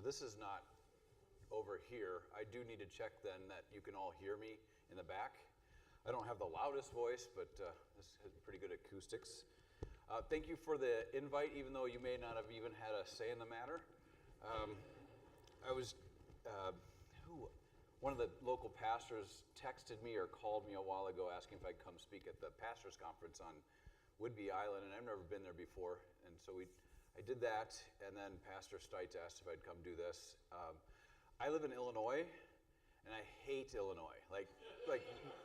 this is not over here. I do need to check then that you can all hear me in the back. I don't have the loudest voice, but this has pretty good acoustics. Thank you for the invite, even though you may not have even had a say in the matter. One of the local pastors texted me or called me a while ago asking if I'd come speak at the pastors conference on Whidbey Island, and I've never been there before, and so I did that, and then Pastor Stites asked if I'd come do this. I live in Illinois, and I hate Illinois. Like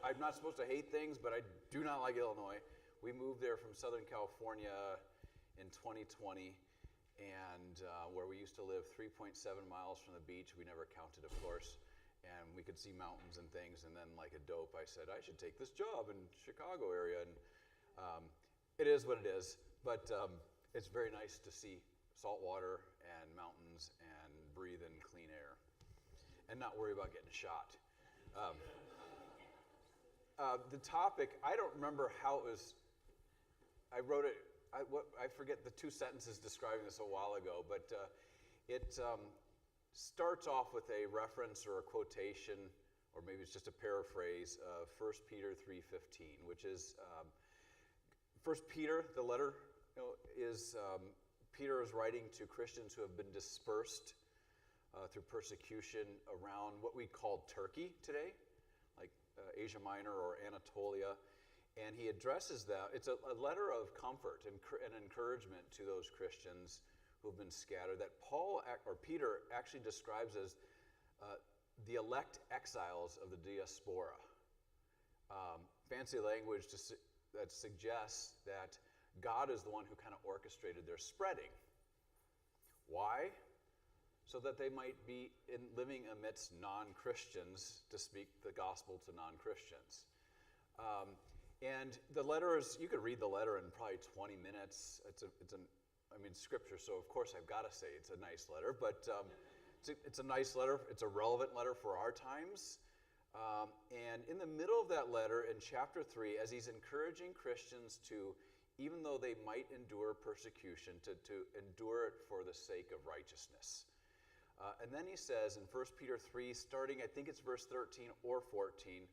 I'm not supposed to hate things, but I do not like Illinois. We moved there from Southern California in 2020, and where we used to live 3.7 miles from the beach. We never counted, of course, and we could see mountains and things, and then like a dope, I said, I should take this job in Chicago area, and it is what it is, but it's very nice to see salt water and mountains and breathe in clean air and not worry about getting shot. The topic, I don't remember how it was, I wrote it, I forget the two sentences describing this a while ago, but it starts off with a reference or a quotation, or maybe it's just a paraphrase of 1 Peter 3:15, which is 1 Peter, the letter, is Peter is writing to Christians who have been dispersed through persecution around what we call Turkey today, like Asia Minor or Anatolia, and he addresses that. It's a letter of comfort and encouragement to those Christians who have been scattered that Peter actually describes as the elect exiles of the diaspora. Fancy language that suggests that God is the one who kind of orchestrated their spreading. Why? So that they might be living amidst non-Christians to speak the gospel to non-Christians. And the letter is, you could read the letter in probably 20 minutes. It's scripture, so of course I've got to say it's a nice letter, but it's a nice letter. It's a relevant letter for our times. And in the middle of that letter, in chapter 3, as he's encouraging Christians to, even though they might endure persecution, to endure it for the sake of righteousness. And then he says in 1 Peter 3, starting, I think it's verse 13 or 14,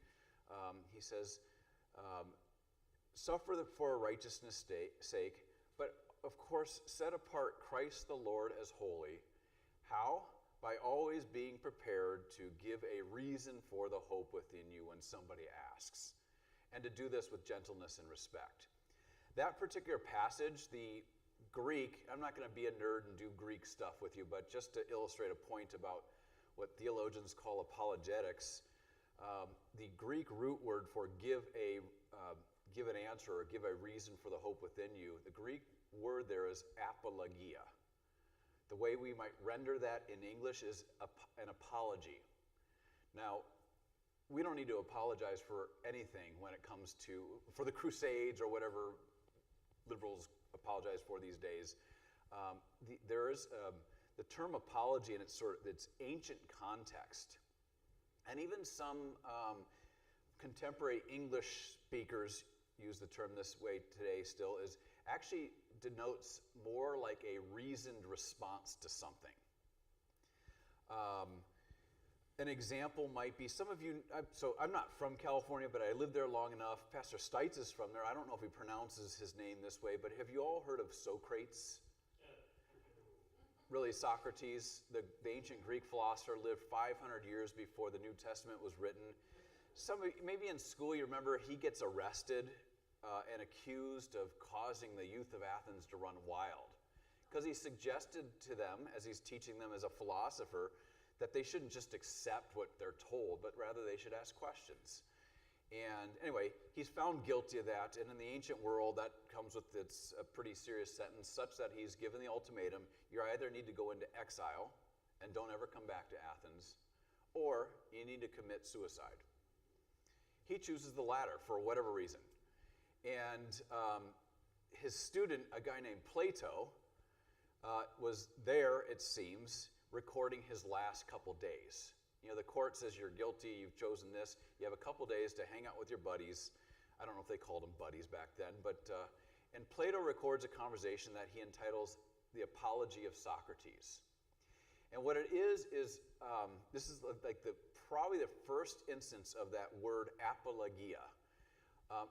he says, suffer for righteousness' sake, but of course set apart Christ the Lord as holy. How? By always being prepared to give a reason for the hope within you when somebody asks, and to do this with gentleness and respect. That particular passage, the Greek, I'm not going to be a nerd and do Greek stuff with you, but just to illustrate a point about what theologians call apologetics, the Greek root word for give an answer or give a reason for the hope within you, the Greek word there is apologia. The way we might render that in English is an apology. Now, we don't need to apologize for anything when it comes for the Crusades or whatever liberals apologize for these days. There is the term apology in its ancient context. And even some contemporary English speakers use the term this way today still, is actually denotes more like a reasoned response to something. An example might be, some of you, so I'm not from California, but I lived there long enough. Pastor Stites is from there. I don't know if he pronounces his name this way, but have you all heard of Socrates? Really, Socrates, the ancient Greek philosopher, lived 500 years before the New Testament was written. Maybe in school you remember he gets arrested and accused of causing the youth of Athens to run wild, because he suggested to them, as he's teaching them as a philosopher, that they shouldn't just accept what they're told, but rather they should ask questions. And anyway, he's found guilty of that, and in the ancient world, that comes with a pretty serious sentence, such that he's given the ultimatum: you either need to go into exile and don't ever come back to Athens, or you need to commit suicide. He chooses the latter for whatever reason. And his student, a guy named Plato, was there, it seems, recording his last couple days. You know, the court says you're guilty, you've chosen this, you have a couple days to hang out with your buddies. I don't know if they called them buddies back then, but and Plato records a conversation that he entitles The Apology of Socrates. And what it is this is like probably the first instance of that word apologia.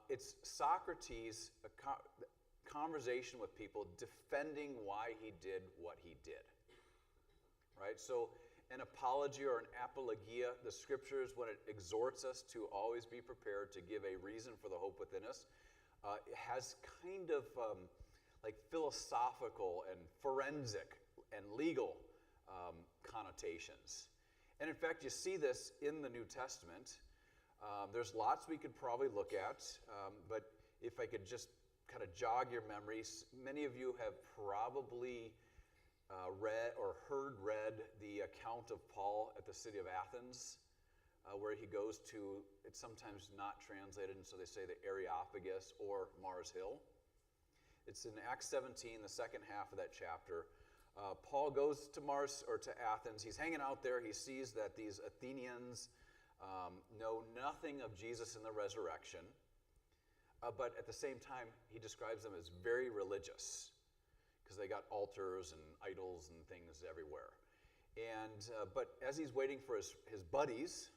It's Socrates' conversation with people defending why he did what he did. Right? So an apology or an apologia, the scriptures, when it exhorts us to always be prepared to give a reason for the hope within us, it has kind of like philosophical and forensic and legal connotations. And in fact, you see this in the New Testament. There's lots we could probably look at, but if I could just kind of jog your memories, many of you have probably read the account of Paul at the city of Athens, where he goes to, it's sometimes not translated, and so they say the Areopagus or Mars Hill. It's in Acts 17, the second half of that chapter. Paul goes to Athens. He's hanging out there. He sees that these Athenians know nothing of Jesus and the resurrection, but at the same time, he describes them as very religious because they got altars and idols and things everywhere. And but as he's waiting for his buddies,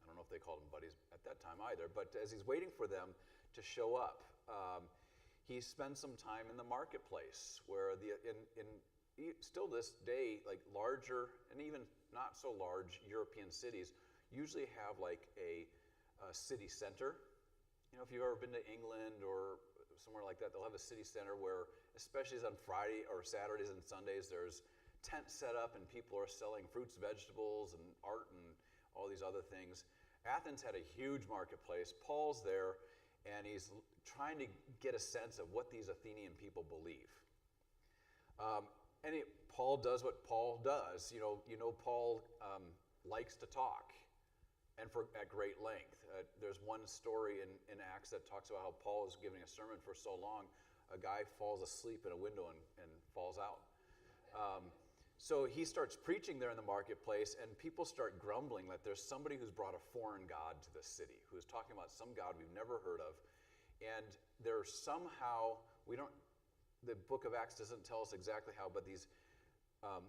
I don't know if they called them buddies at that time either, but as he's waiting for them to show up, he spends some time in the marketplace where still this day, like larger and even not so large European cities usually have like a city center. You know, if you've ever been to England or somewhere like that, they'll have a city center where, especially on Friday or Saturdays and Sundays, there's tents set up and people are selling fruits, vegetables, and art and all these other things. Athens had a huge marketplace. Paul's there, and he's trying to get a sense of what these Athenian people believe. Paul does what Paul does. You know, Paul likes to talk, and at great length. There's one story in Acts that talks about how Paul is giving a sermon for so long, a guy falls asleep in a window and falls out. So he starts preaching there in the marketplace, and people start grumbling that there's somebody who's brought a foreign god to the city, who's talking about some god we've never heard of. And they're somehow, the book of Acts doesn't tell us exactly how, but these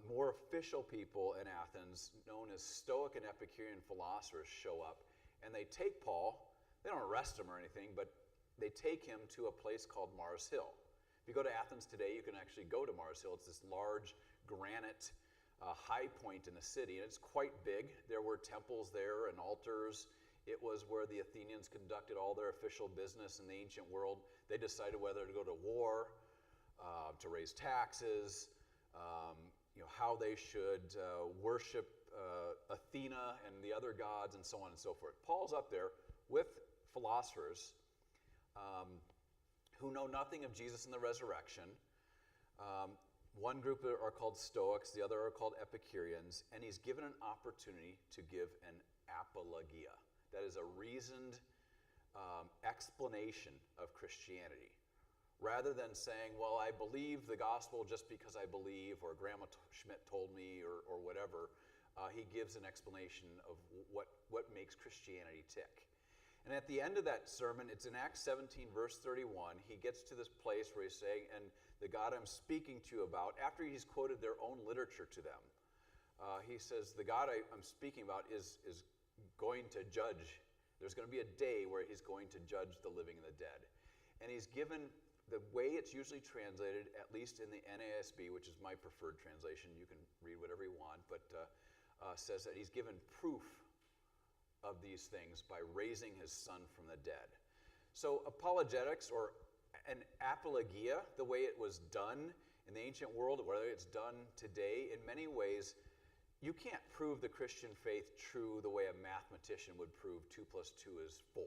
more official people in Athens, known as Stoic and Epicurean philosophers, show up, and they take Paul. They don't arrest him or anything, but they take him to a place called Mars Hill. If you go to Athens today, you can actually go to Mars Hill. It's this large granite high point in the city, and it's quite big. There were temples there and altars. It was where the Athenians conducted all their official business in the ancient world. They decided whether to go to war, to raise taxes, how they should worship Athena and the other gods, and so on and so forth. Paul's up there with philosophers who know nothing of Jesus and the resurrection. One group are called Stoics, the other are called Epicureans, and he's given an opportunity to give an apologia. That is a reasoned explanation of Christianity. Rather than saying, well, I believe the gospel just because I believe, or Grandma Schmidt told me, or whatever, he gives an explanation of what makes Christianity tick. And at the end of that sermon, it's in Acts 17, verse 31, he gets to this place where he's saying, and the God I'm speaking to you about, after he's quoted their own literature to them, he says, the God I'm speaking about is going to judge. There's going to be a day where he's going to judge the living and the dead. And he's given, the way it's usually translated, at least in the NASB, which is my preferred translation, you can read whatever you want, but says that he's given proof of these things by raising his son from the dead. So apologetics, or an apologia, the way it was done in the ancient world, whether it's done today, in many ways, you can't prove the Christian faith true the way a mathematician would prove 2 + 2 is 4,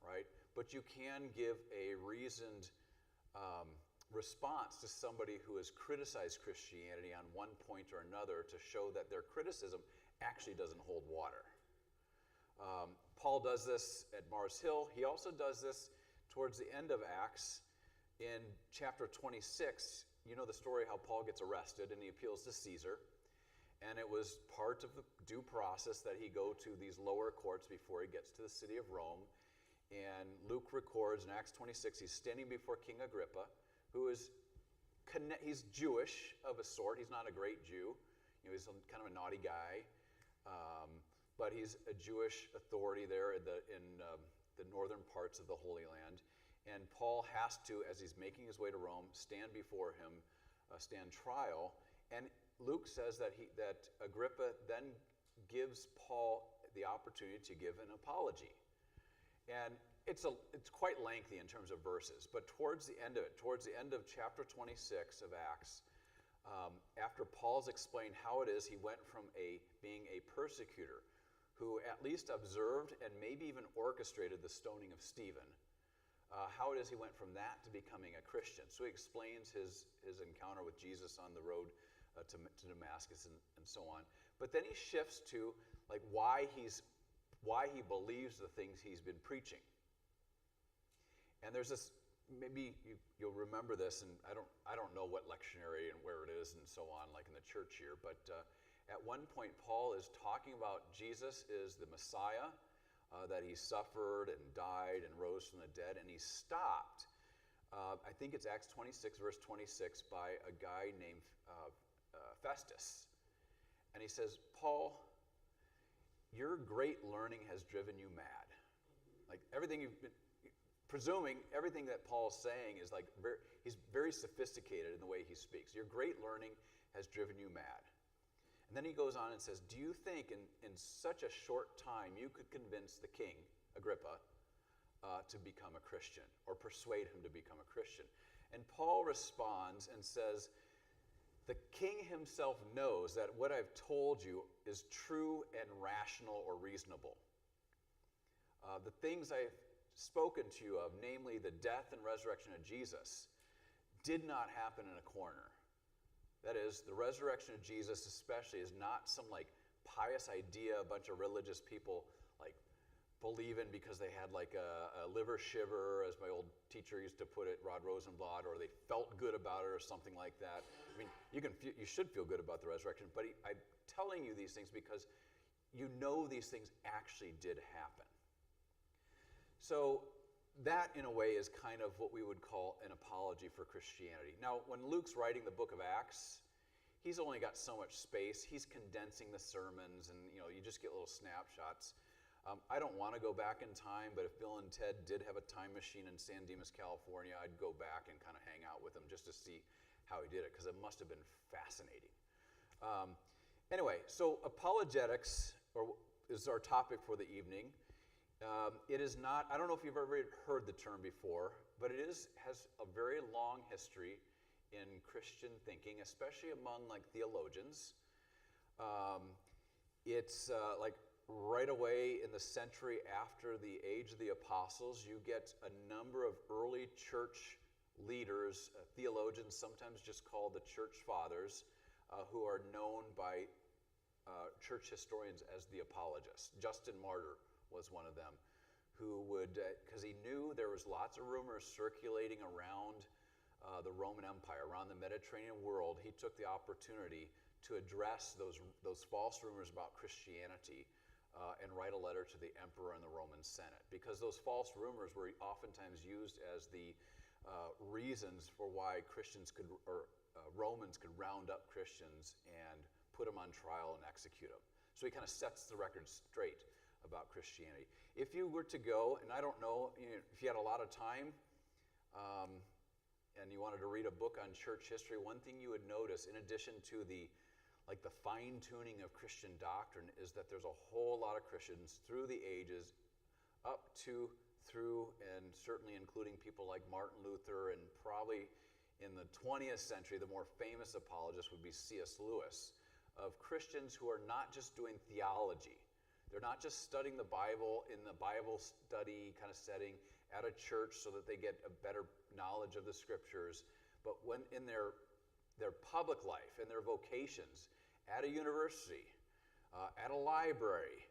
right? But you can give a reasoned response to somebody who has criticized Christianity on one point or another to show that their criticism actually doesn't hold water. Paul does this at Mars Hill. He also does this towards the end of Acts in chapter 26. You know the story how Paul gets arrested and he appeals to Caesar. And it was part of the due process that he go to these lower courts before he gets to the city of Rome. And Luke records in Acts 26, he's standing before King Agrippa, who is, he's Jewish of a sort. He's not a great Jew, He's kind of a naughty guy, but he's a Jewish authority there in the northern parts of the Holy Land. And Paul has to, as he's making his way to Rome, stand before him, stand trial. And Luke says that Agrippa then gives Paul the opportunity to give an apology. And it's quite lengthy in terms of verses, but towards the end of it, towards the end of chapter 26 of Acts, after Paul's explained how it is he went from being a persecutor who at least observed and maybe even orchestrated the stoning of Stephen, how it is he went from that to becoming a Christian. So he explains his encounter with Jesus on the road to Damascus and so on. But then he shifts to like why he believes the things he's been preaching. And there's this, maybe you'll remember this, and I don't know what lectionary and where it is and so on, like in the church here, but at one point Paul is talking about Jesus is the Messiah, that he suffered and died and rose from the dead, and he stopped, I think it's Acts 26, verse 26, by a guy named Festus. And he says, Paul, your great learning has driven you mad. Like everything you've been, presuming everything that Paul's saying is like, he's very sophisticated in the way he speaks. Your great learning has driven you mad. And then he goes on and says, do you think in such a short time you could convince the king, Agrippa, to become a Christian or persuade him to become a Christian? And Paul responds and says, the king himself knows that what I've told you is true and rational or reasonable. The things I've spoken to you of, namely the death and resurrection of Jesus, did not happen in a corner. That is, the resurrection of Jesus especially is not some like pious idea a bunch of religious people like believe in because they had like a liver shiver, as my old teacher used to put it, Rod Rosenblatt, or they felt good about it or something like that. I mean, you should feel good about the resurrection, but I'm telling you these things because you know these things actually did happen. So that, in a way, is kind of what we would call an apology for Christianity. Now, when Luke's writing the book of Acts, he's only got so much space. He's condensing the sermons, and you just get little snapshots. I don't want to go back in time, but if Bill and Ted did have a time machine in San Dimas, California, I'd go back and kind of hang out with them just to see how he did it, because it must have been fascinating. Anyway, so apologetics is our topic for the evening. It is not, I don't know if you've ever heard the term before, but it has a very long history in Christian thinking, especially among like theologians. It's like right away in the century after the age of the apostles, you get a number of early church leaders, theologians, sometimes just called the church fathers, who are known by church historians as the apologists. Justin Martyr was one of them, who would, because he knew there was lots of rumors circulating around the Roman Empire, around the Mediterranean world. He took the opportunity to address those false rumors about Christianity and write a letter to the emperor and the Roman Senate, because those false rumors were oftentimes used as the reasons for why Christians could, or Romans could round up Christians and put them on trial and execute them. So he kind of sets the record straight about Christianity. If you were to go, and I don't know, if you had a lot of time and you wanted to read a book on church history, one thing you would notice, in addition to the fine-tuning of Christian doctrine, is that there's a whole lot of Christians through the ages, up to, through, and certainly including people like Martin Luther, and probably in the 20th century, the more famous apologist would be C.S. Lewis, of Christians who are not just doing theology. They're not just studying the Bible in the Bible study kind of setting at a church so that they get a better knowledge of the scriptures, but when in their public life and their vocations, at a university, at a library,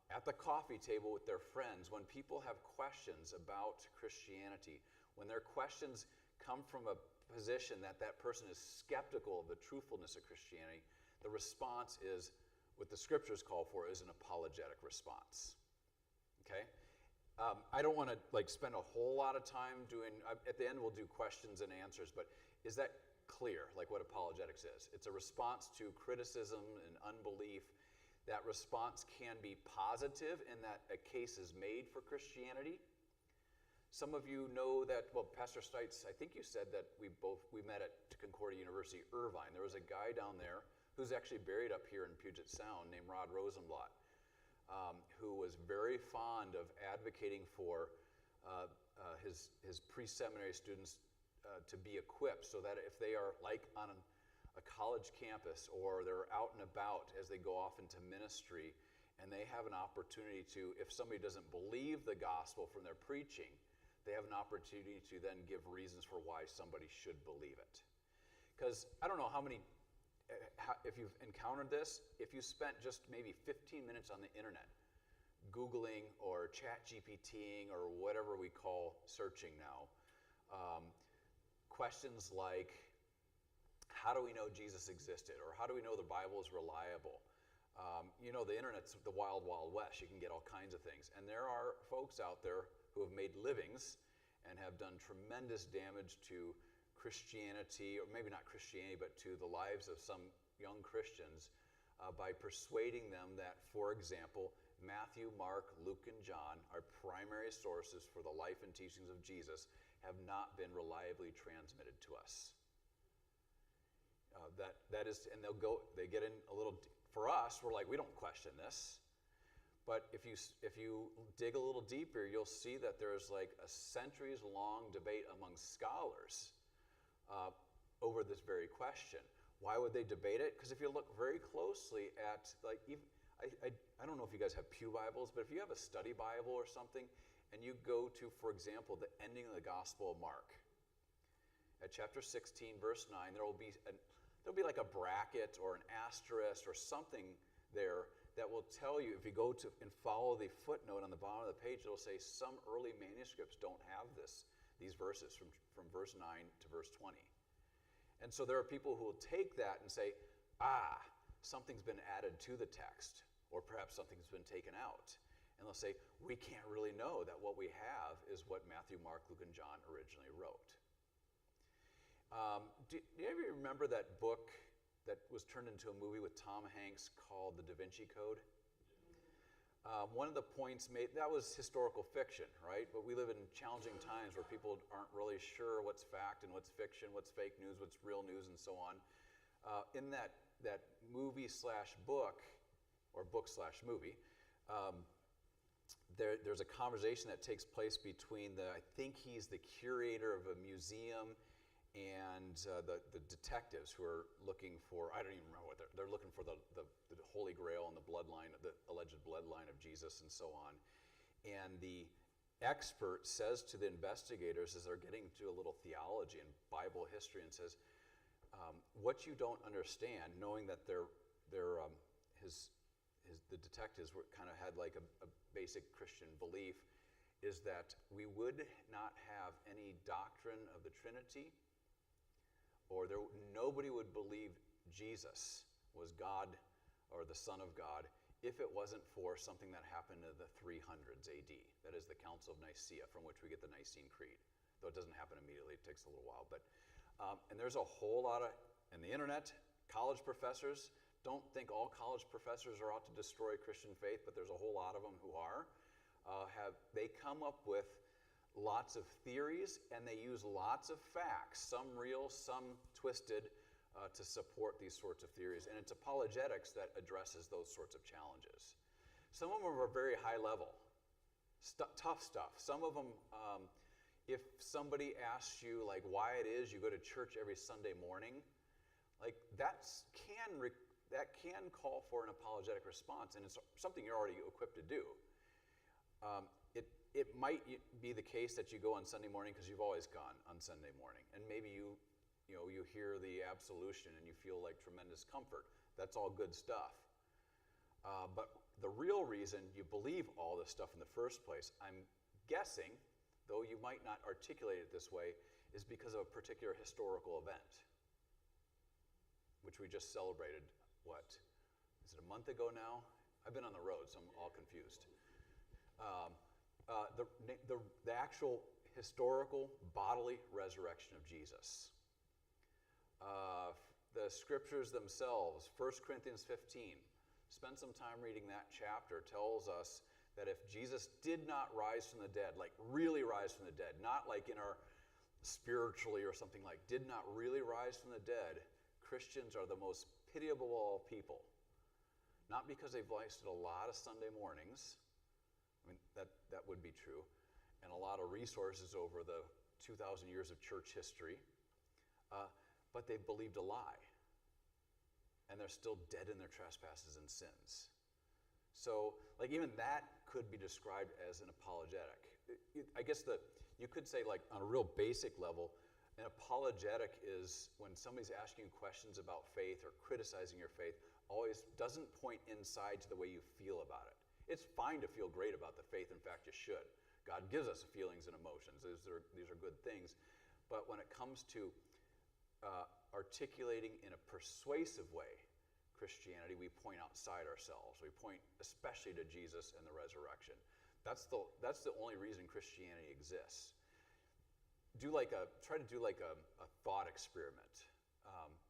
at the coffee table with their friends, when people have questions about Christianity, when their questions come from a position that person is skeptical of the truthfulness of Christianity, the response is, what the scriptures call for, is an apologetic response. Okay? I don't want to spend a whole lot of time doing, at the end we'll do questions and answers, but is that clear, like what apologetics is. It's a response to criticism and unbelief. That response can be positive in that a case is made for Christianity. Some of you know that, well, Pastor Stites, I think you said that we met at Concordia University, Irvine. There was a guy down there who's actually buried up here in Puget Sound named Rod Rosenblatt, who was very fond of advocating for his pre-seminary students to be equipped so that if they are like on a college campus or they're out and about as they go off into ministry and they have an opportunity to, if somebody doesn't believe the gospel from their preaching, they have an opportunity to then give reasons for why somebody should believe it. Because I don't know if you've encountered this, if you spent just maybe 15 minutes on the internet Googling or chat GPTing or whatever we call searching now, questions like, how do we know Jesus existed? Or how do we know the Bible is reliable? The internet's the wild, wild west. You can get all kinds of things. And there are folks out there who have made livings and have done tremendous damage to Christianity, or maybe not Christianity, but to the lives of some young Christians by persuading them that, for example, Matthew, Mark, Luke, and John are primary sources for the life and teachings of Jesus, have not been reliably transmitted to us. That is, and they get in a little. For us, we're like, we don't question this. But if you dig a little deeper, you'll see that there's like a centuries-long debate among scholars over this very question. Why would they debate it? Because if you look very closely at, like, I don't know if you guys have pew Bibles, but if you have a study Bible or something, and you go to, for example, the ending of the Gospel of Mark, at chapter 16, verse 9, there'll be like a bracket or an asterisk or something there that will tell you, if you go to and follow the footnote on the bottom of the page, it'll say some early manuscripts don't have these verses from verse 9 to verse 20. And so there are people who will take that and say, something's been added to the text, or perhaps something's been taken out. And they'll say, we can't really know that what we have is what Matthew, Mark, Luke, and John originally wrote. Do you ever remember that book that was turned into a movie with Tom Hanks called The Da Vinci Code? One of the points made, that was historical fiction, right? But we live in challenging times where people aren't really sure what's fact and what's fiction, what's fake news, what's real news, and so on. In that movie/book, or book/movie, there's a conversation that takes place between I think he's the curator of a museum and the detectives who are looking for, I don't even remember what they're looking for, the Holy Grail and the bloodline, the alleged bloodline of Jesus and so on. And the expert says to the investigators as they're getting to a little theology and Bible history and says, what you don't understand, knowing that the detectives kind of had like a basic Christian belief, is that we would not have any doctrine of the Trinity, or nobody would believe Jesus was God or the Son of God if it wasn't for something that happened in the 300s AD. That is the Council of Nicaea, from which we get the Nicene Creed. Though it doesn't happen immediately, it takes a little while. But and there's a whole lot of, and the internet, college professors, don't think all college professors are out to destroy Christian faith, but there's a whole lot of them who are. They come up with lots of theories, and they use lots of facts, some real, some twisted, to support these sorts of theories. And it's apologetics that addresses those sorts of challenges. Some of them are very high level, tough stuff. Some of them, if somebody asks you like why it is you go to church every Sunday morning, like that can call for an apologetic response, and it's something you're already equipped to do. It might be the case that you go on Sunday morning because you've always gone on Sunday morning, and maybe you hear the absolution and you feel like tremendous comfort. That's all good stuff. But the real reason you believe all this stuff in the first place, I'm guessing, though you might not articulate it this way, is because of a particular historical event, which we just celebrated, what, is it a month ago now? I've been on the road, so I'm all confused. The actual historical bodily resurrection of Jesus. The scriptures themselves, 1 Corinthians 15. Spend some time reading that chapter. Tells us that if Jesus did not rise from the dead, like really rise from the dead, not like in our spiritually or something, like did not really rise from the dead, Christians are the most pitiable of all people. Not because they've wasted a lot of Sunday mornings, I mean, that would be true, and a lot of resources over the 2,000 years of church history, but they've believed a lie, and they're still dead in their trespasses and sins. So, like, even that could be described as an apologetic. I guess you could say, like, on a real basic level, an apologetic is when somebody's asking you questions about faith or criticizing your faith, always doesn't point inside to the way you feel about it. It's fine to feel great about the faith. In fact, you should. God gives us feelings and emotions. These are good things. But when it comes to articulating in a persuasive way Christianity, we point outside ourselves. We point especially to Jesus and the resurrection. That's the only reason Christianity exists. Try to do like a thought experiment.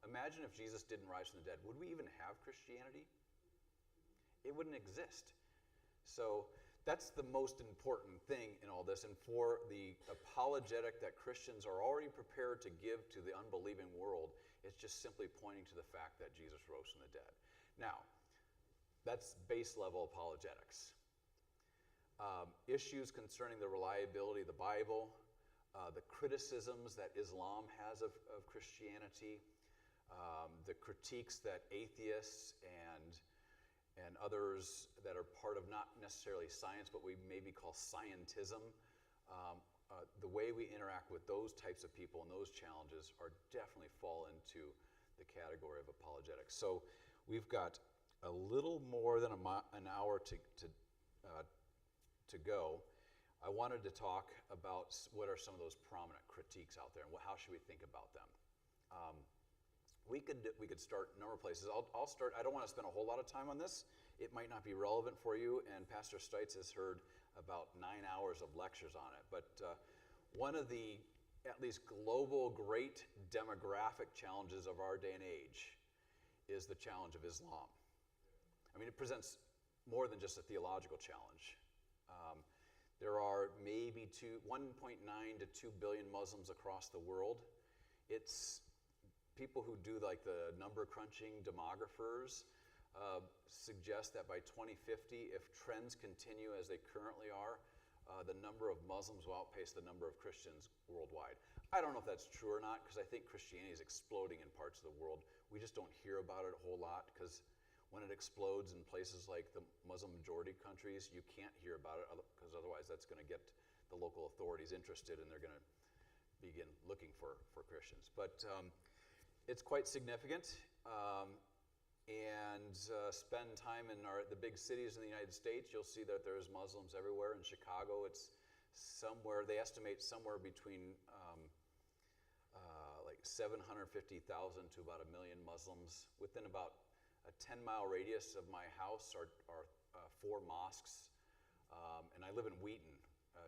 Imagine if Jesus didn't rise from the dead. Would we even have Christianity? It wouldn't exist. So that's the most important thing in all this. And for the apologetic that Christians are already prepared to give to the unbelieving world, it's just simply pointing to the fact that Jesus rose from the dead. Now, that's base level apologetics. Issues concerning the reliability of the Bible, the criticisms that Islam has of Christianity, the critiques that atheists and others that are part of not necessarily science, but we maybe call scientism, the way we interact with those types of people and those challenges are definitely fall into the category of apologetics. So we've got a little more than an hour to go. I wanted to talk about what are some of those prominent critiques out there and how should we think about them. We could start a number of places. I'll start. I don't want to spend a whole lot of time on this. It might not be relevant for you, and Pastor Stites has heard about 9 hours of lectures on it. But one of the, at least global, great demographic challenges of our day and age is the challenge of Islam. I mean, it presents more than just a theological challenge. There are maybe 1.9 to 2 billion Muslims across the world. It's people who do like the number crunching demographers suggest that by 2050, if trends continue as they currently are, the number of Muslims will outpace the number of Christians worldwide. I don't know if that's true or not, because I think Christianity is exploding in parts of the world. We just don't hear about it a whole lot, because when it explodes in places like the Muslim majority countries, you can't hear about it, because otherwise that's going to get the local authorities interested, and they're going to begin looking for Christians. But it's quite significant, and spend time in the big cities in the United States, you'll see that there's Muslims everywhere. In Chicago, it's somewhere, they estimate somewhere between like 750,000 to about 1 million Muslims. Within about a 10-mile radius of my house are 4 mosques, and I live in Wheaton.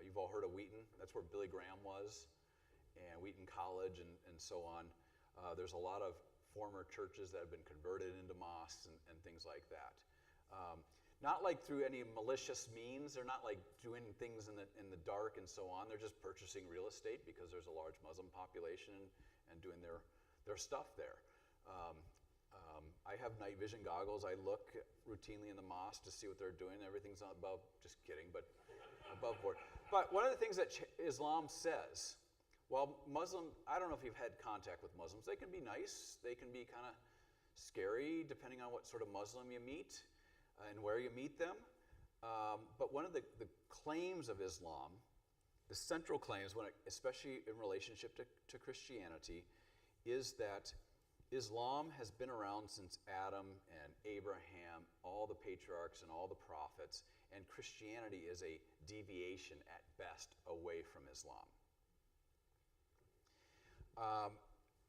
You've all heard of Wheaton? That's where Billy Graham was, and Wheaton College and so on. There's a lot of former churches that have been converted into mosques and things like that. Not like through any malicious means. They're not like doing things in the dark and so on. They're just purchasing real estate because there's a large Muslim population and doing their stuff there. I have night vision goggles. I look routinely in the mosque to see what they're doing. Everything's above, just kidding, but above board. But one of the things that Islam says, well, I don't know if you've had contact with Muslims. They can be nice. They can be kind of scary, depending on what sort of Muslim you meet and where you meet them. But one of the claims of Islam, the central claims, especially in relationship to Christianity, is that Islam has been around since Adam and Abraham, all the patriarchs and all the prophets, and Christianity is a deviation at best away from Islam.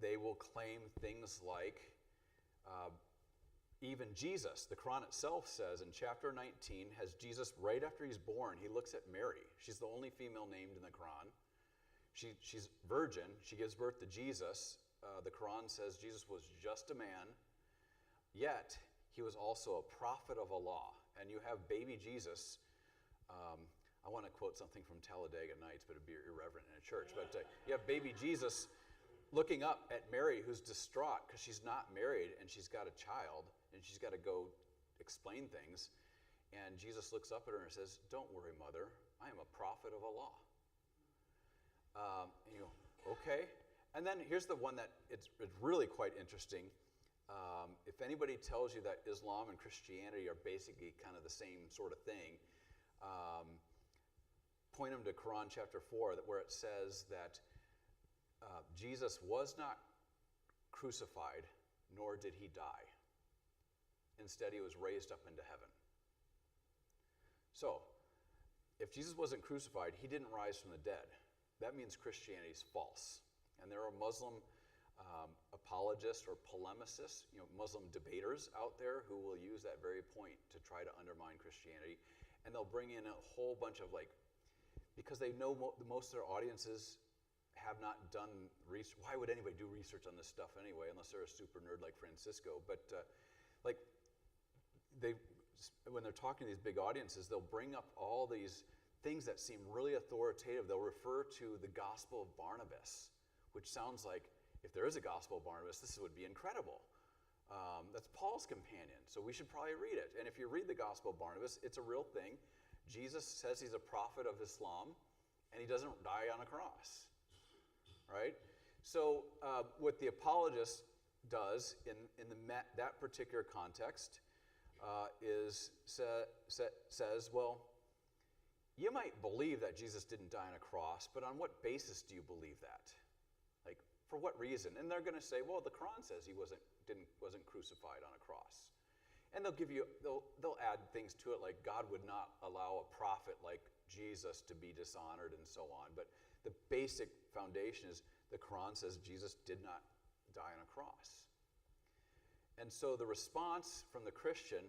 They will claim things like, even Jesus, the Quran itself says in chapter 19, has Jesus, right after he's born, he looks at Mary. She's the only female named in the Quran. She's virgin. She gives birth to Jesus. the Quran says Jesus was just a man, yet he was also a prophet of Allah. And you have baby Jesus. I want to quote something from Talladega Nights, but it'd be irreverent in a church. But you have baby Jesus looking up at Mary, who's distraught because she's not married and she's got a child and she's got to go explain things. And Jesus looks up at her and says, "Don't worry, mother. I am a prophet of Allah." And you go, okay. And then here's the one that it's really quite interesting. If anybody tells you that Islam and Christianity are basically kind of the same sort of thing, point them to Quran chapter 4, where it says that Jesus was not crucified, nor did he die. Instead, he was raised up into heaven. So, if Jesus wasn't crucified, he didn't rise from the dead. That means Christianity is false. And there are Muslim apologists or polemicists, Muslim debaters out there who will use that very point to try to undermine Christianity. And they'll bring in a whole bunch of because they know most of their audiences have not done research. Why would anybody do research on this stuff anyway, unless they're a super nerd like Francisco? But when they're talking to these big audiences, they'll bring up all these things that seem really authoritative. They'll refer to the Gospel of Barnabas, which sounds like, if there is a Gospel of Barnabas, this would be incredible. That's Paul's companion, so we should probably read it. And if you read the Gospel of Barnabas, it's a real thing. Jesus says he's a prophet of Islam, and he doesn't die on a cross, right? So what the apologist does in that particular context says, well, you might believe that Jesus didn't die on a cross, but on what basis do you believe that? For what reason? And they're going to say, well, the Quran says he wasn't crucified on a cross. And they'll add things to it, like God would not allow a prophet like Jesus to be dishonored and so on. But the basic foundation is the Quran says Jesus did not die on a cross. And so the response from the Christian,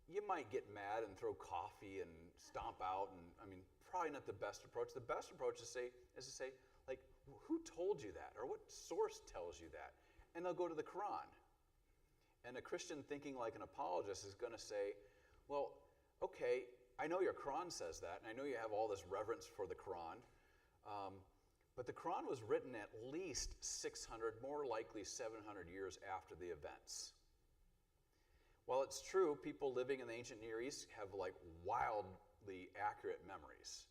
you might get mad and throw coffee and stomp out, and probably not the best approach. The best approach is to say, who told you that? Or what source tells you that? And they'll go to the Quran. And a Christian thinking like an apologist is going to say, well, okay, I know your Quran says that, and I know you have all this reverence for the Quran, but the Quran was written at least 600, more likely 700 years after the events. While it's true, people living in the ancient Near East have wildly accurate memories.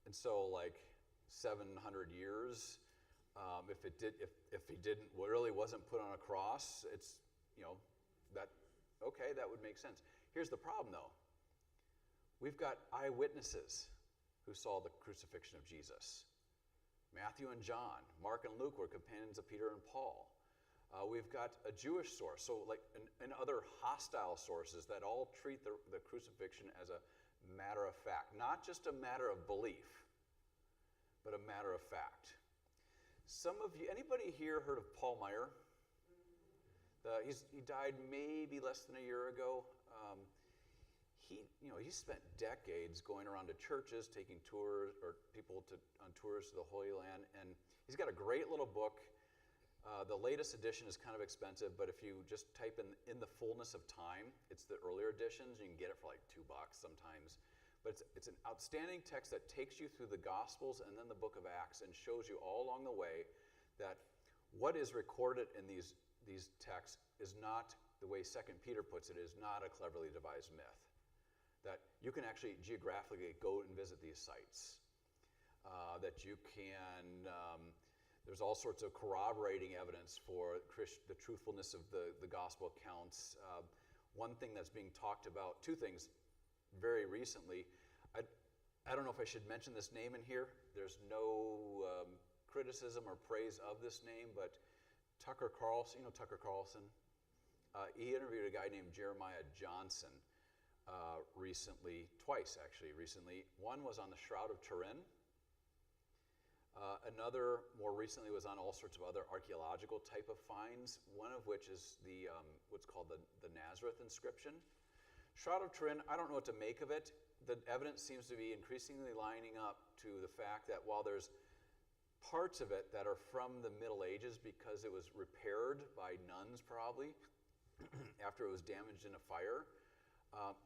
And so 700 years, if he really wasn't put on a cross, it's, that would make sense. Here's the problem though. We've got eyewitnesses who saw the crucifixion of Jesus. Matthew and John, Mark and Luke were companions of Peter and Paul. We've got a Jewish source, and other hostile sources that all treat the crucifixion as a matter of fact, not just a matter of belief, but a matter of fact. Some of you, anybody here heard of Paul Meyer? He died maybe less than a year ago. He spent decades going around to churches, taking tours, or people on tours to the Holy Land, and he's got a great little book. The latest edition is kind of expensive, but if you just type in the fullness of time, it's the earlier editions. You can get it for $2 sometimes. But it's an outstanding text that takes you through the Gospels and then the book of Acts and shows you all along the way that what is recorded in these texts is not, the way 2 Peter puts it, is not a cleverly devised myth. That you can actually geographically go and visit these sites. That you can, there's all sorts of corroborating evidence for the truthfulness of the gospel accounts. One thing that's being talked about, two things very recently. I don't know if I should mention this name in here. There's no criticism or praise of this name, but Tucker Carlson, Tucker Carlson? He interviewed a guy named Jeremiah Johnson recently, twice actually recently. One was on the Shroud of Turin. Another, more recently, was on all sorts of other archaeological type of finds, one of which is what's called the Nazareth inscription. Shroud of Turin, I don't know what to make of it. The evidence seems to be increasingly lining up to the fact that while there's parts of it that are from the Middle Ages because it was repaired by nuns probably after it was damaged in a fire.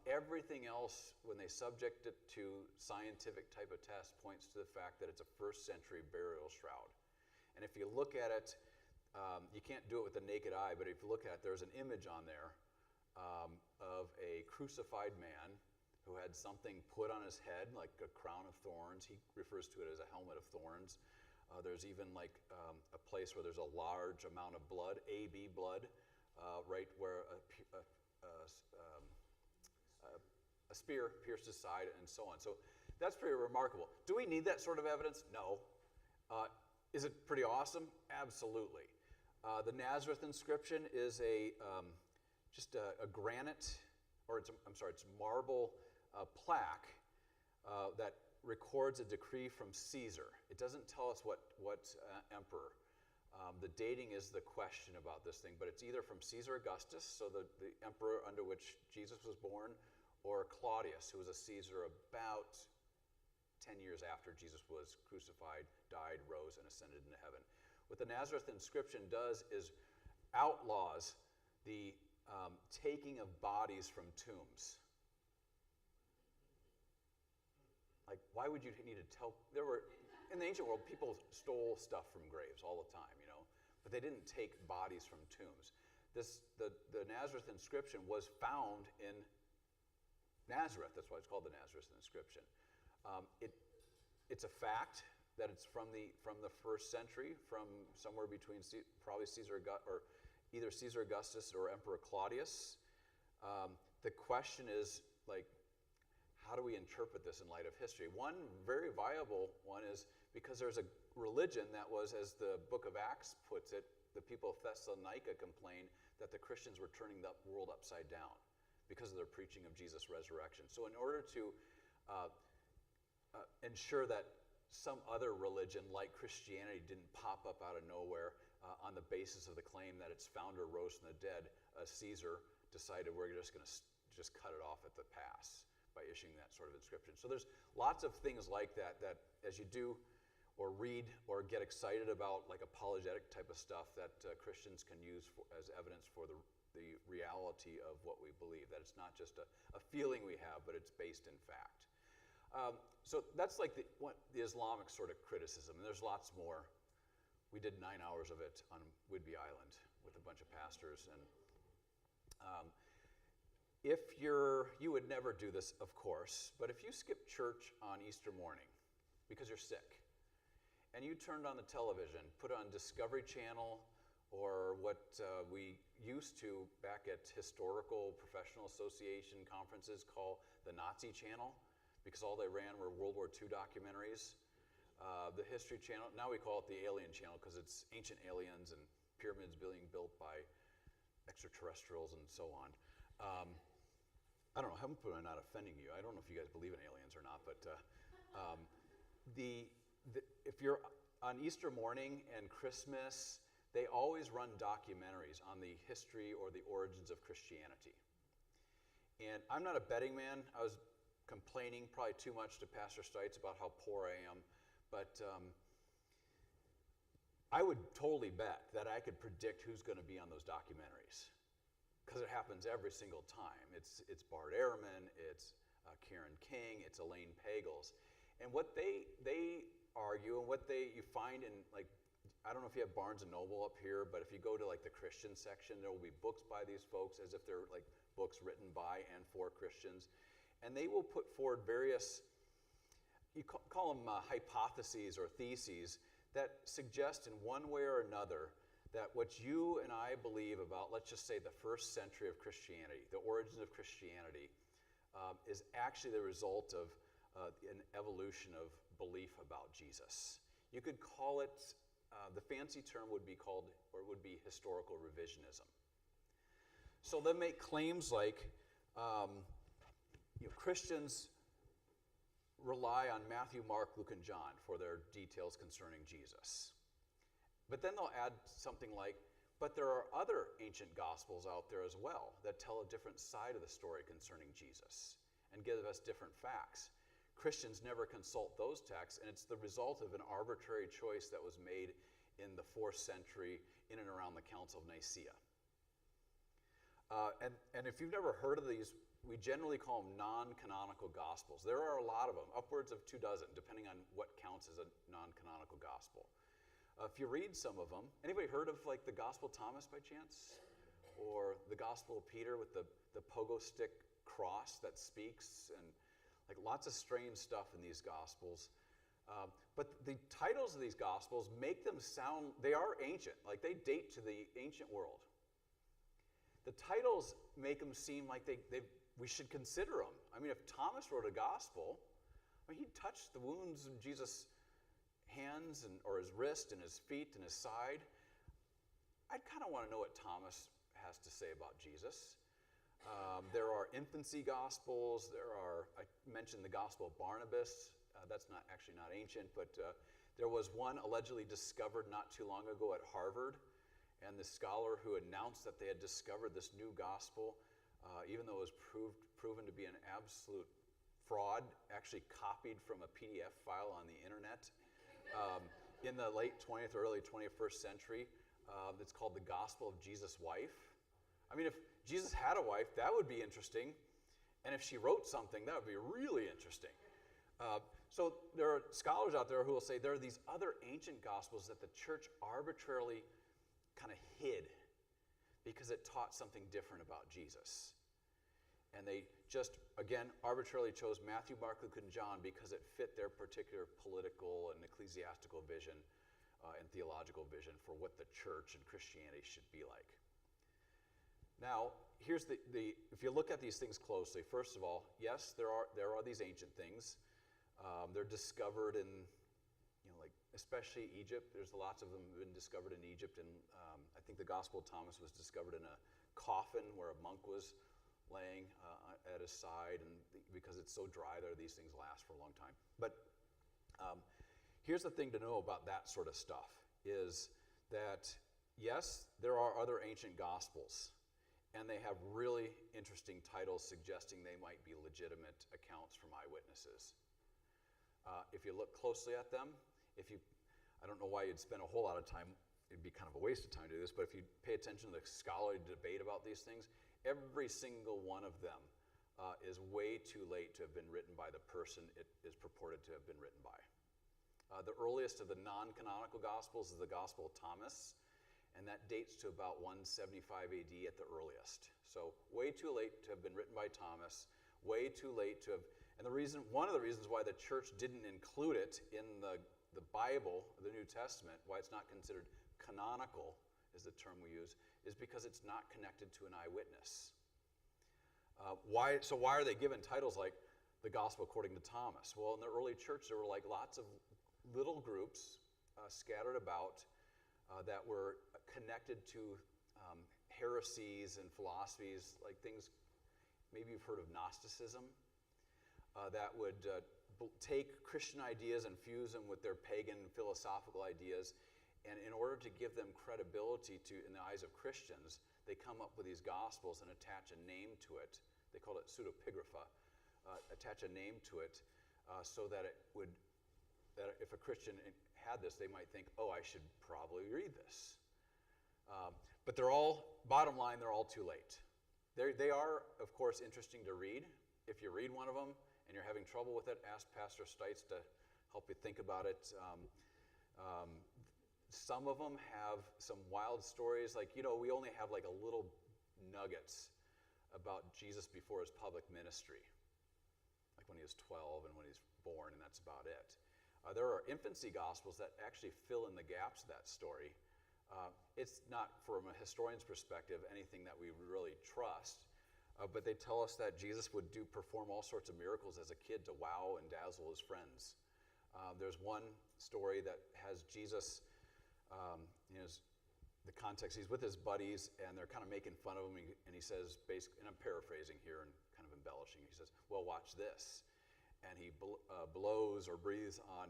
Everything else, when they subject it to scientific type of tests, points to the fact that it's a first century burial shroud. And if you look at it, you can't do it with the naked eye, but if you look at it, there's an image on there of a crucified man who had something put on his head, like a crown of thorns. He refers to it as a helmet of thorns. There's even like a place where there's a large amount of blood, AB blood, right where a spear pierced his side and so on. So that's pretty remarkable. Do we need that sort of evidence? No. Is it pretty awesome? Absolutely. The Nazareth inscription is just a granite, or it's marble plaque that records a decree from Caesar. It doesn't tell us what emperor. The dating is the question about this thing, but it's either from Caesar Augustus, so the emperor under which Jesus was born, or Claudius, who was a Caesar about 10 years after Jesus was crucified, died, rose, and ascended into heaven. What the Nazareth inscription does is outlaws the taking of bodies from tombs. Like, why would you need to tell? In the ancient world, people stole stuff from graves all the time, but they didn't take bodies from tombs. The Nazareth inscription was found in Nazareth. That's why it's called the Nazareth inscription. It's a fact that it's from the first century, from somewhere between probably either Caesar Augustus or Emperor Claudius. The question is, like, how do we interpret this in light of history? One very viable one is because there's a religion that was, as the book of Acts puts it, the people of Thessalonica complained that the Christians were turning the world upside down because of their preaching of Jesus' resurrection. So in order to ensure that some other religion like Christianity didn't pop up out of nowhere on the basis of the claim that its founder rose from the dead, Caesar decided we're just going to just cut it off at the pass by issuing that sort of inscription. So there's lots of things like that as you do or read or get excited about, like apologetic type of stuff, that Christians can use as evidence for the reality of what we believe, that it's not just a feeling we have, but it's based in fact. So that's like the Islamic sort of criticism, and there's lots more. We did 9 hours of it on Whidbey Island with a bunch of pastors, and you would never do this, of course, but if you skip church on Easter morning because you're sick, and you turned on the television, put on Discovery Channel, or what we used to back at historical professional association conferences call the Nazi Channel, because all they ran were World War II documentaries. The History Channel, now we call it the Alien Channel because it's ancient aliens and pyramids being built by extraterrestrials and so on. I don't know, I'm not offending you. I don't know if you guys believe in aliens or not, but if you're on Easter morning and Christmas, they always run documentaries on the history or the origins of Christianity. And I'm not a betting man. I was complaining probably too much to Pastor Stites about how poor I am, but I would totally bet that I could predict who's going to be on those documentaries, because it happens every single time. It's Bart Ehrman, it's Karen King, it's Elaine Pagels. And what they argue and what you find in, like, I don't know if you have Barnes & Noble up here, but if you go to like the Christian section, there will be books by these folks as if they're like books written by and for Christians. And they will put forward various, you call them hypotheses or theses that suggest in one way or another that what you and I believe about, let's just say, the first century of Christianity, the origins of Christianity, is actually the result of an evolution of belief about Jesus. You could call it, the fancy term would be called, or would be historical revisionism. So they'll make claims like, Christians rely on Matthew, Mark, Luke, and John for their details concerning Jesus. But then they'll add something like, but there are other ancient gospels out there as well that tell a different side of the story concerning Jesus and give us different facts. Christians never consult those texts, and it's the result of an arbitrary choice that was made in the 4th century in and around the Council of Nicaea. And if you've never heard of these, we generally call them non-canonical gospels. There are a lot of them, upwards of 24, depending on what counts as a non-canonical gospel. If you read some of them, anybody heard of like the Gospel of Thomas by chance? Or the Gospel of Peter with the pogo stick cross that speaks, and like lots of strange stuff in these gospels. But the titles of these gospels make them sound, they are ancient, like they date to the ancient world. The titles make them seem like we should consider them. I mean, if Thomas wrote a gospel, I mean, he touched the wounds in Jesus' hands or his wrist and his feet and his side. I'd kind of want to know what Thomas has to say about Jesus. There are infancy gospels. I mentioned the Gospel of Barnabas. That's not ancient, but there was one allegedly discovered not too long ago at Harvard, and the scholar who announced that they had discovered this new gospel, even though it was proven to be an absolute fraud, actually copied from a PDF file on the internet in the late 20th or early 21st century. It's called the Gospel of Jesus' Wife. I mean, if Jesus had a wife, that would be interesting. And if she wrote something, that would be really interesting. So there are scholars out there who will say there are these other ancient gospels that the church arbitrarily kind of hid because it taught something different about Jesus. And they just, again, arbitrarily chose Matthew, Mark, Luke, and John because it fit their particular political and ecclesiastical vision and theological vision for what the church and Christianity should be like. Now, here's if you look at these things closely, first of all, yes, there are these ancient things. They're discovered in, like especially Egypt. There's lots of them been discovered in Egypt, and I think the Gospel of Thomas was discovered in a coffin where a monk was laying at his side, and because it's so dry there, these things last for a long time. But here's the thing to know about that sort of stuff is that, yes, there are other ancient Gospels, and they have really interesting titles suggesting they might be legitimate accounts from eyewitnesses. If you look closely at them, I don't know why you'd spend a whole lot of time, it'd be kind of a waste of time to do this, but if you pay attention to the scholarly debate about these things, every single one of them is way too late to have been written by the person it is purported to have been written by. The earliest of the non-canonical Gospels is the Gospel of Thomas, and that dates to about 175 AD at the earliest. So way too late to have been written by Thomas, way too late to have, and one of the reasons why the church didn't include it in the Bible, the New Testament, why it's not considered canonical is the term we use, is because it's not connected to an eyewitness. Why are they given titles like the Gospel according to Thomas? Well, in the early church, there were like lots of little groups scattered about that were connected to heresies and philosophies, like things, maybe you've heard of Gnosticism, that would take Christian ideas and fuse them with their pagan philosophical ideas, and in order to give them credibility in the eyes of Christians, they come up with these Gospels and attach a name to it. They call it pseudepigrapha. Attach a name to it so that that if a Christian had this, they might think, oh, I should probably read this. But bottom line, they're all too late. They are, of course, interesting to read. If you read one of them and you're having trouble with it, ask Pastor Stites to help you think about it. Some of them have some wild stories, like, we only have like a little nuggets about Jesus before his public ministry, like when he was 12 and when he's born, and that's about it. There are infancy Gospels that actually fill in the gaps of that story. It's not, from a historian's perspective, anything that we really trust, but they tell us that Jesus would perform all sorts of miracles as a kid to wow and dazzle his friends. There's one story that has Jesus, the context, he's with his buddies, and they're kind of making fun of him, and he says, basically, and I'm paraphrasing here and kind of embellishing, he says, well, watch this. And he blows or breathes on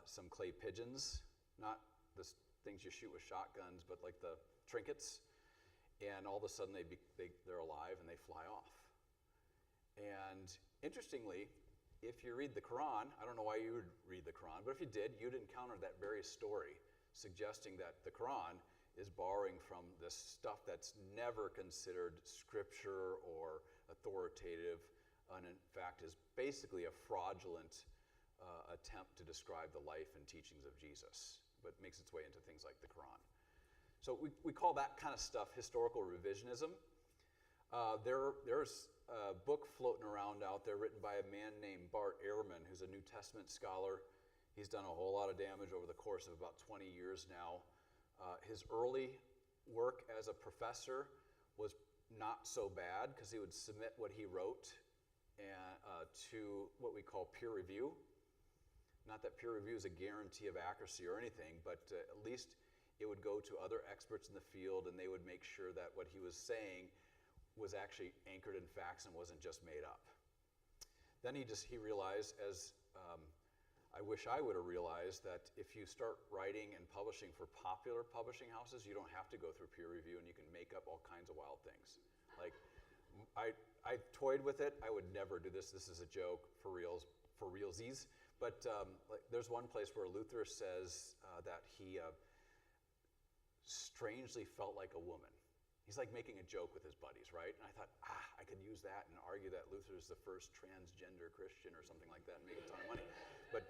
some clay pigeons, not the things you shoot with shotguns, but like the trinkets. And all of a sudden they're alive and they fly off. And interestingly, if you read the Quran, I don't know why you would read the Quran, but if you did, you'd encounter that very story suggesting that the Quran is borrowing from this stuff that's never considered scripture or authoritative, and in fact is basically a fraudulent attempt to describe the life and teachings of Jesus, but makes its way into things like the Quran. So we call that kind of stuff historical revisionism. There's a book floating around out there written by a man named Bart Ehrman, who's a New Testament scholar. He's done a whole lot of damage over the course of about 20 years now. His early work as a professor was not so bad because he would submit what he wrote to what we call peer review. Not that peer review is a guarantee of accuracy or anything, but at least it would go to other experts in the field, and they would make sure that what he was saying was actually anchored in facts and wasn't just made up. Then he realized, as I wish I would have realized, that if you start writing and publishing for popular publishing houses, you don't have to go through peer review, and you can make up all kinds of wild things. Like, I toyed with it. I would never do this. This is a joke for realsies. But like, there's one place where Luther says that he strangely felt like a woman. He's like making a joke with his buddies, right? And I thought, I could use that and argue that Luther is the first transgender Christian or something like that and make a ton of money. But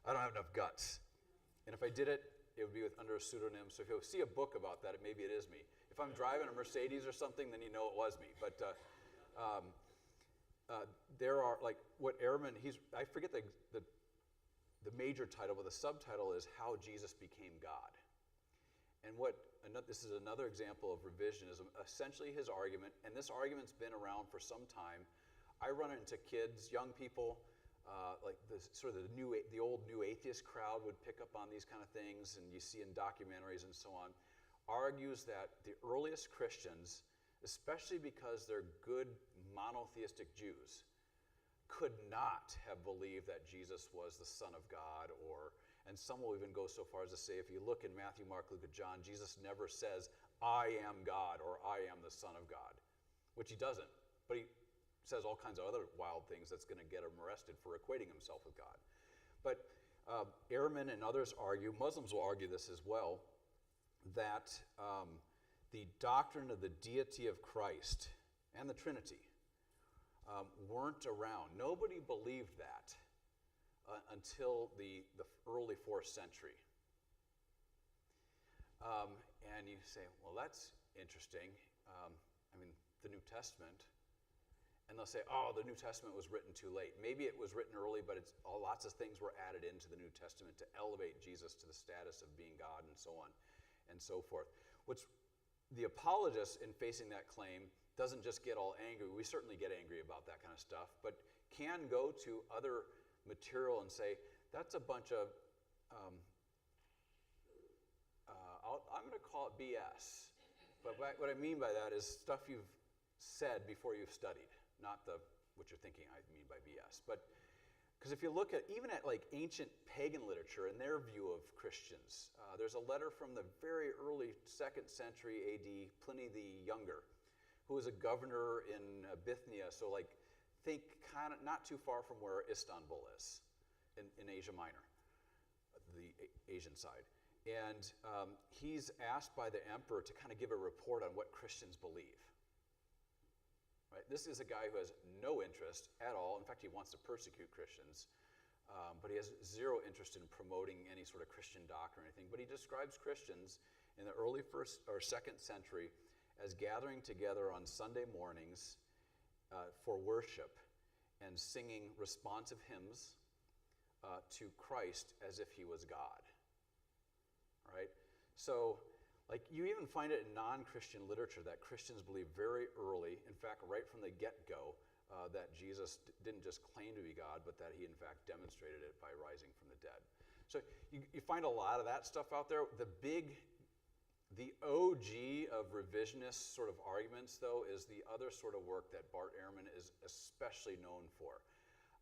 I don't have enough guts. And if I did it, it would be under a pseudonym. So if you see a book about that, maybe it is me. If I'm driving a Mercedes or something, then you know it was me. But there are, like, what Ehrman, I forget the major title, but the subtitle is How Jesus Became God. And this is another example of revisionism. Essentially his argument, and this argument's been around for some time. I run into kids, young people, like the old new atheist crowd would pick up on these kind of things, and you see in documentaries and so on, argues that the earliest Christians, especially because they're good monotheistic Jews, could not have believed that Jesus was the Son of God, and some will even go so far as to say, if you look in Matthew, Mark, Luke, and John, Jesus never says, I am God, or I am the Son of God, which he doesn't, but he says all kinds of other wild things that's going to get him arrested for equating himself with God. But Ehrman and others argue, Muslims will argue this as well, that the doctrine of the deity of Christ and the Trinity weren't around. Nobody believed that until the early 4th century. And you say, well, that's interesting. The New Testament. And they'll say, oh, the New Testament was written too late. Maybe it was written early, but lots of things were added into the New Testament to elevate Jesus to the status of being God and so on and so forth. Which the apologist in facing that claim doesn't just get all angry. We certainly get angry about that kind of stuff, but can go to other material and say, that's a bunch of, I'm going to call it BS. But what I mean by that is stuff you've said before you've studied, not what you're thinking I mean by BS. But because if you look even at like ancient pagan literature and their view of Christians, there's a letter from the very early 2nd century AD, Pliny the Younger, who was a governor in Bithynia, so like think kind of not too far from where Istanbul is in Asia Minor, the Asian side. And he's asked by the emperor to kind of give a report on what Christians believe. Right? This is a guy who has no interest at all. In fact, he wants to persecute Christians, but he has zero interest in promoting any sort of Christian doctrine or anything. But he describes Christians in the early 1st or 2nd century as gathering together on Sunday mornings for worship and singing responsive hymns to Christ as if he was God. Right? So, like, you even find it in non-Christian literature that Christians believe very early, in fact, right from the get-go, that Jesus didn't just claim to be God, but that he, in fact, demonstrated it by rising from the dead. So you find a lot of that stuff out there. The OG of revisionist sort of arguments, though, is the other sort of work that Bart Ehrman is especially known for.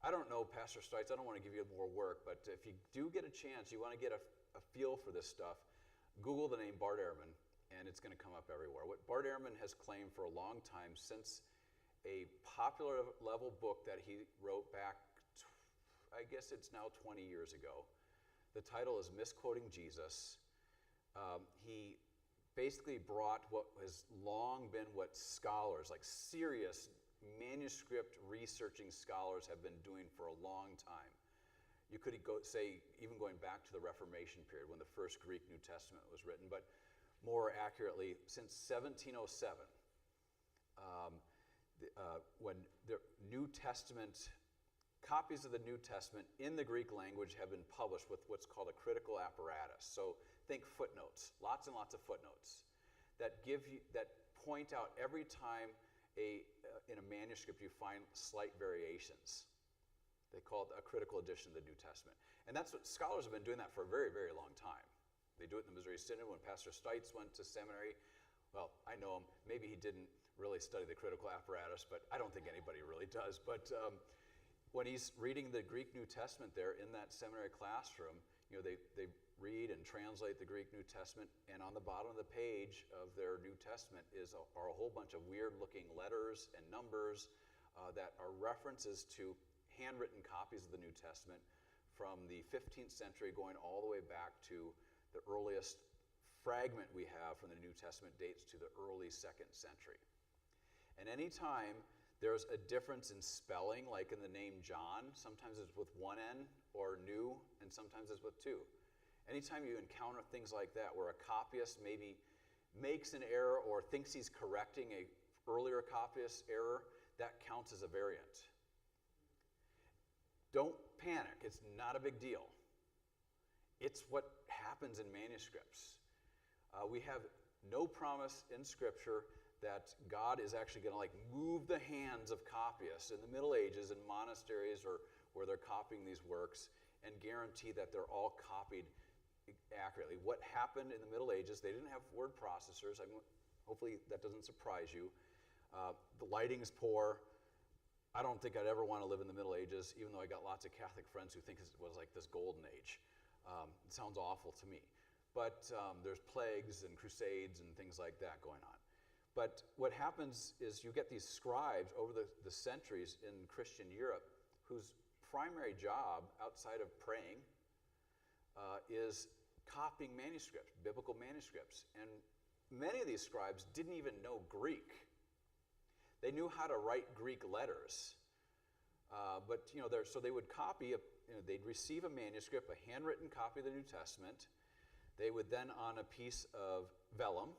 I don't know, Pastor Stites, I don't want to give you more work, but if you do get a chance, you want to get a feel for this stuff, Google the name Bart Ehrman, and it's going to come up everywhere. What Bart Ehrman has claimed for a long time, since a popular level book that he wrote back I guess it's now 20 years ago. The title is Misquoting Jesus. He basically brought what has long been what scholars, like serious manuscript researching scholars, have been doing for a long time. You could say even going back to the Reformation period when the first Greek New Testament was written, but more accurately, since 1707, when the New Testament, copies of the New Testament in the Greek language have been published with what's called a critical apparatus. So think footnotes, lots and lots of footnotes that point out every time in a manuscript you find slight variations. They call it a critical edition of the New Testament. And that's what scholars have been doing that for a very, very long time. They do it in the Missouri Synod when Pastor Stites went to seminary. Well, I know him. Maybe he didn't really study the critical apparatus, but I don't think anybody really does. But when he's reading the Greek New Testament there in that seminary classroom, they read and translate the Greek New Testament, and on the bottom of the page of their New Testament are a whole bunch of weird-looking letters and numbers that are references to handwritten copies of the New Testament from the 15th century going all the way back to the earliest fragment we have from the New Testament dates to the early 2nd century. And anytime there's a difference in spelling, like in the name John, sometimes it's with one N or new, and sometimes it's with two. Anytime you encounter things like that where a copyist maybe makes an error or thinks he's correcting a earlier copyist error, that counts as a variant. Don't panic, it's not a big deal. It's what happens in manuscripts. We have no promise in Scripture that God is actually going to move the hands of copyists in the Middle Ages in monasteries or where they're copying these works and guarantee that they're all copied accurately. What happened in the Middle Ages, they didn't have word processors. Hopefully that doesn't surprise you. The lighting's poor. I don't think I'd ever want to live in the Middle Ages, even though I got lots of Catholic friends who think it was like this golden age. It sounds awful to me. But there's plagues and crusades and things like that going on. But what happens is you get these scribes over the centuries in Christian Europe whose primary job outside of praying is copying manuscripts, biblical manuscripts. And many of these scribes didn't even know Greek. They knew how to write Greek letters. So they would copy, they'd receive a manuscript, a handwritten copy of the New Testament. They would then, on a piece of vellum,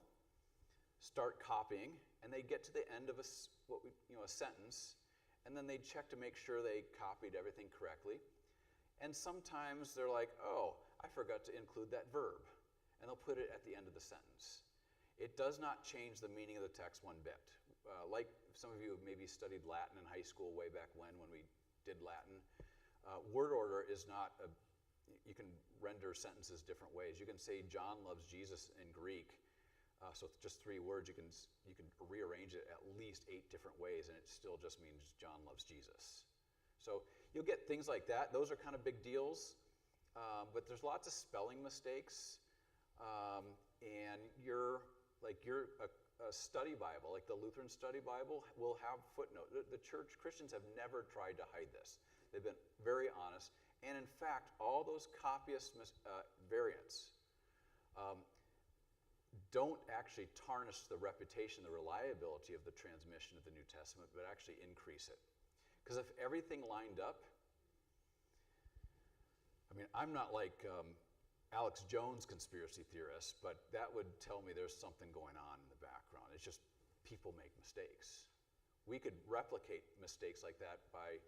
start copying, and they'd get to the end of a sentence, and then they'd check to make sure they copied everything correctly. And sometimes they're like, oh, I forgot to include that verb, and they'll put it at the end of the sentence. It does not change the meaning of the text one bit. Like some of you have maybe studied Latin in high school way back when we did Latin. Word order is not you can render sentences different ways. You can say John loves Jesus in Greek, so just 3 words. You can rearrange it at least 8 different ways, and it still just means John loves Jesus. So you'll get things like that. Those are kind of big deals, but there's lots of spelling mistakes, and a study Bible, like the Lutheran Study Bible, will have footnotes. The church, Christians have never tried to hide this. They've been very honest. And in fact, all those copyist variants don't actually tarnish the reputation, the reliability of the transmission of the New Testament, but actually increase it. Because if everything lined up, I'm not like Alex Jones conspiracy theorist, but that would tell me there's something going on in the background. It's just people make mistakes. We could replicate mistakes like that by,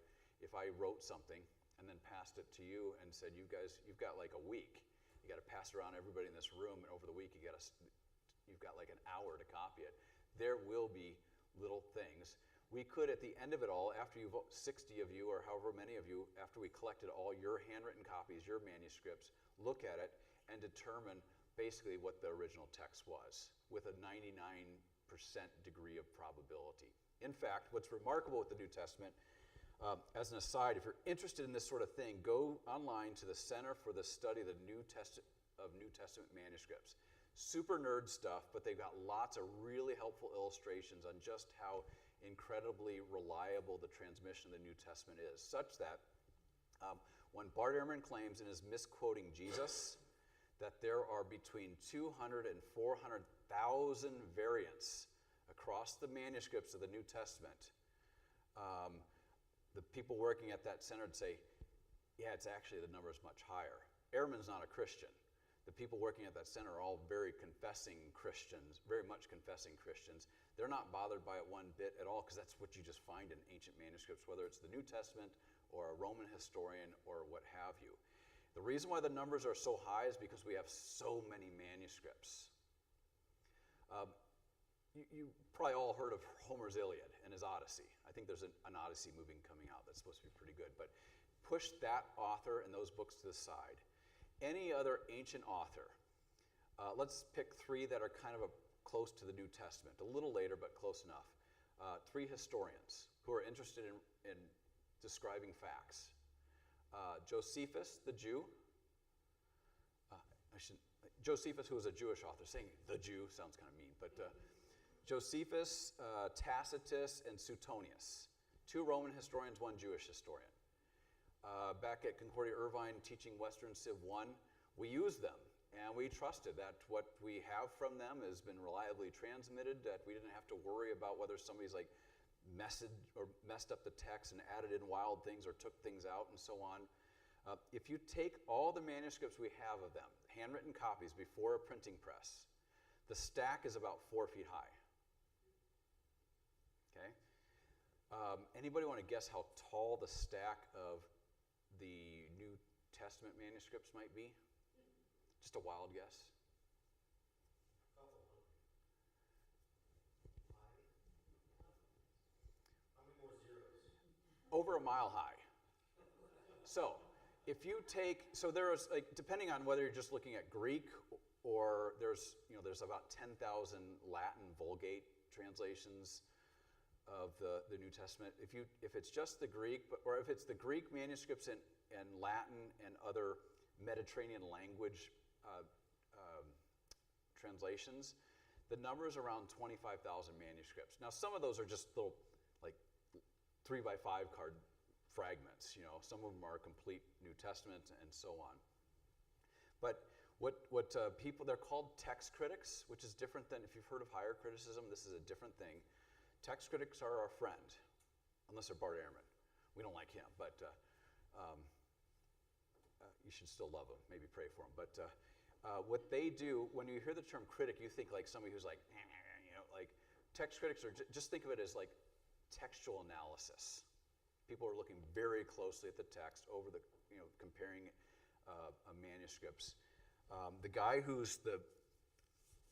if I wrote something and then passed it to you and said, you guys, you've got like a week. You got to pass it around everybody in this room, and over the week you've got like an hour to copy it. There will be little things. We could, at the end of it all, after 60 of you or however many of you, after we collected all your handwritten copies, your manuscripts, look at it and determine basically what the original text was with a 99% degree of probability. In fact, what's remarkable with the New Testament, as an aside, if you're interested in this sort of thing, go online to the Center for the Study of New Testament Manuscripts. Super nerd stuff, but they've got lots of really helpful illustrations on just how incredibly reliable the transmission of the New Testament is, such that when Bart Ehrman claims in his Misquoting Jesus that there are between 200 and 400,000 variants across the manuscripts of the New Testament, the people working at that center would say, yeah, it's actually, the number is much higher. Ehrman's not a Christian. The people working at that center are all very confessing Christians, very much confessing Christians. They're not bothered by it one bit at all, because that's what you just find in ancient manuscripts, whether it's the New Testament or a Roman historian or what have you. The reason why the numbers are so high is because we have so many manuscripts. You probably all heard of Homer's Iliad and his Odyssey. I think there's an Odyssey movie coming out that's supposed to be pretty good. But push that author and those books to the side. Any other ancient author, let's pick three that are kind of close to the New Testament, a little later but close enough. Three historians who are interested in describing facts. Josephus, the Jew. Josephus, who was a Jewish author. Saying the Jew sounds kind of mean, but Josephus, Tacitus, and Suetonius. Two Roman historians, one Jewish historian. Back at Concordia Irvine teaching Western Civ 1, we used them, and we trusted that what we have from them has been reliably transmitted, that we didn't have to worry about whether somebody's like messed up the text and added in wild things or took things out and so on. If you take all the manuscripts we have of them, handwritten copies before a printing press, the stack is about 4 feet high. Okay? Anybody want to guess how tall the stack of the New Testament manuscripts might be? Just a wild guess. How many more zeros? Over a mile high. So, if you take, so there's like, depending on whether you're just looking at Greek or there's about 10,000 Latin Vulgate translations of the New Testament. If it's just the Greek, or if it's the Greek manuscripts and Latin and other Mediterranean language translations, the number is around 25,000 manuscripts. Now, some of those are just little, like 3x5 card fragments. Some of them are complete New Testament and so on. But what people, they're called text critics, which is different than, if you've heard of higher criticism, this is a different thing. Text critics are our friend, unless they're Bart Ehrman. We don't like him, but you should still love him. Maybe pray for him. But what they do, when you hear the term critic, you think like somebody who's like, like text critics are, just think of it as like textual analysis. People are looking very closely at the text over the, comparing manuscripts. The guy who's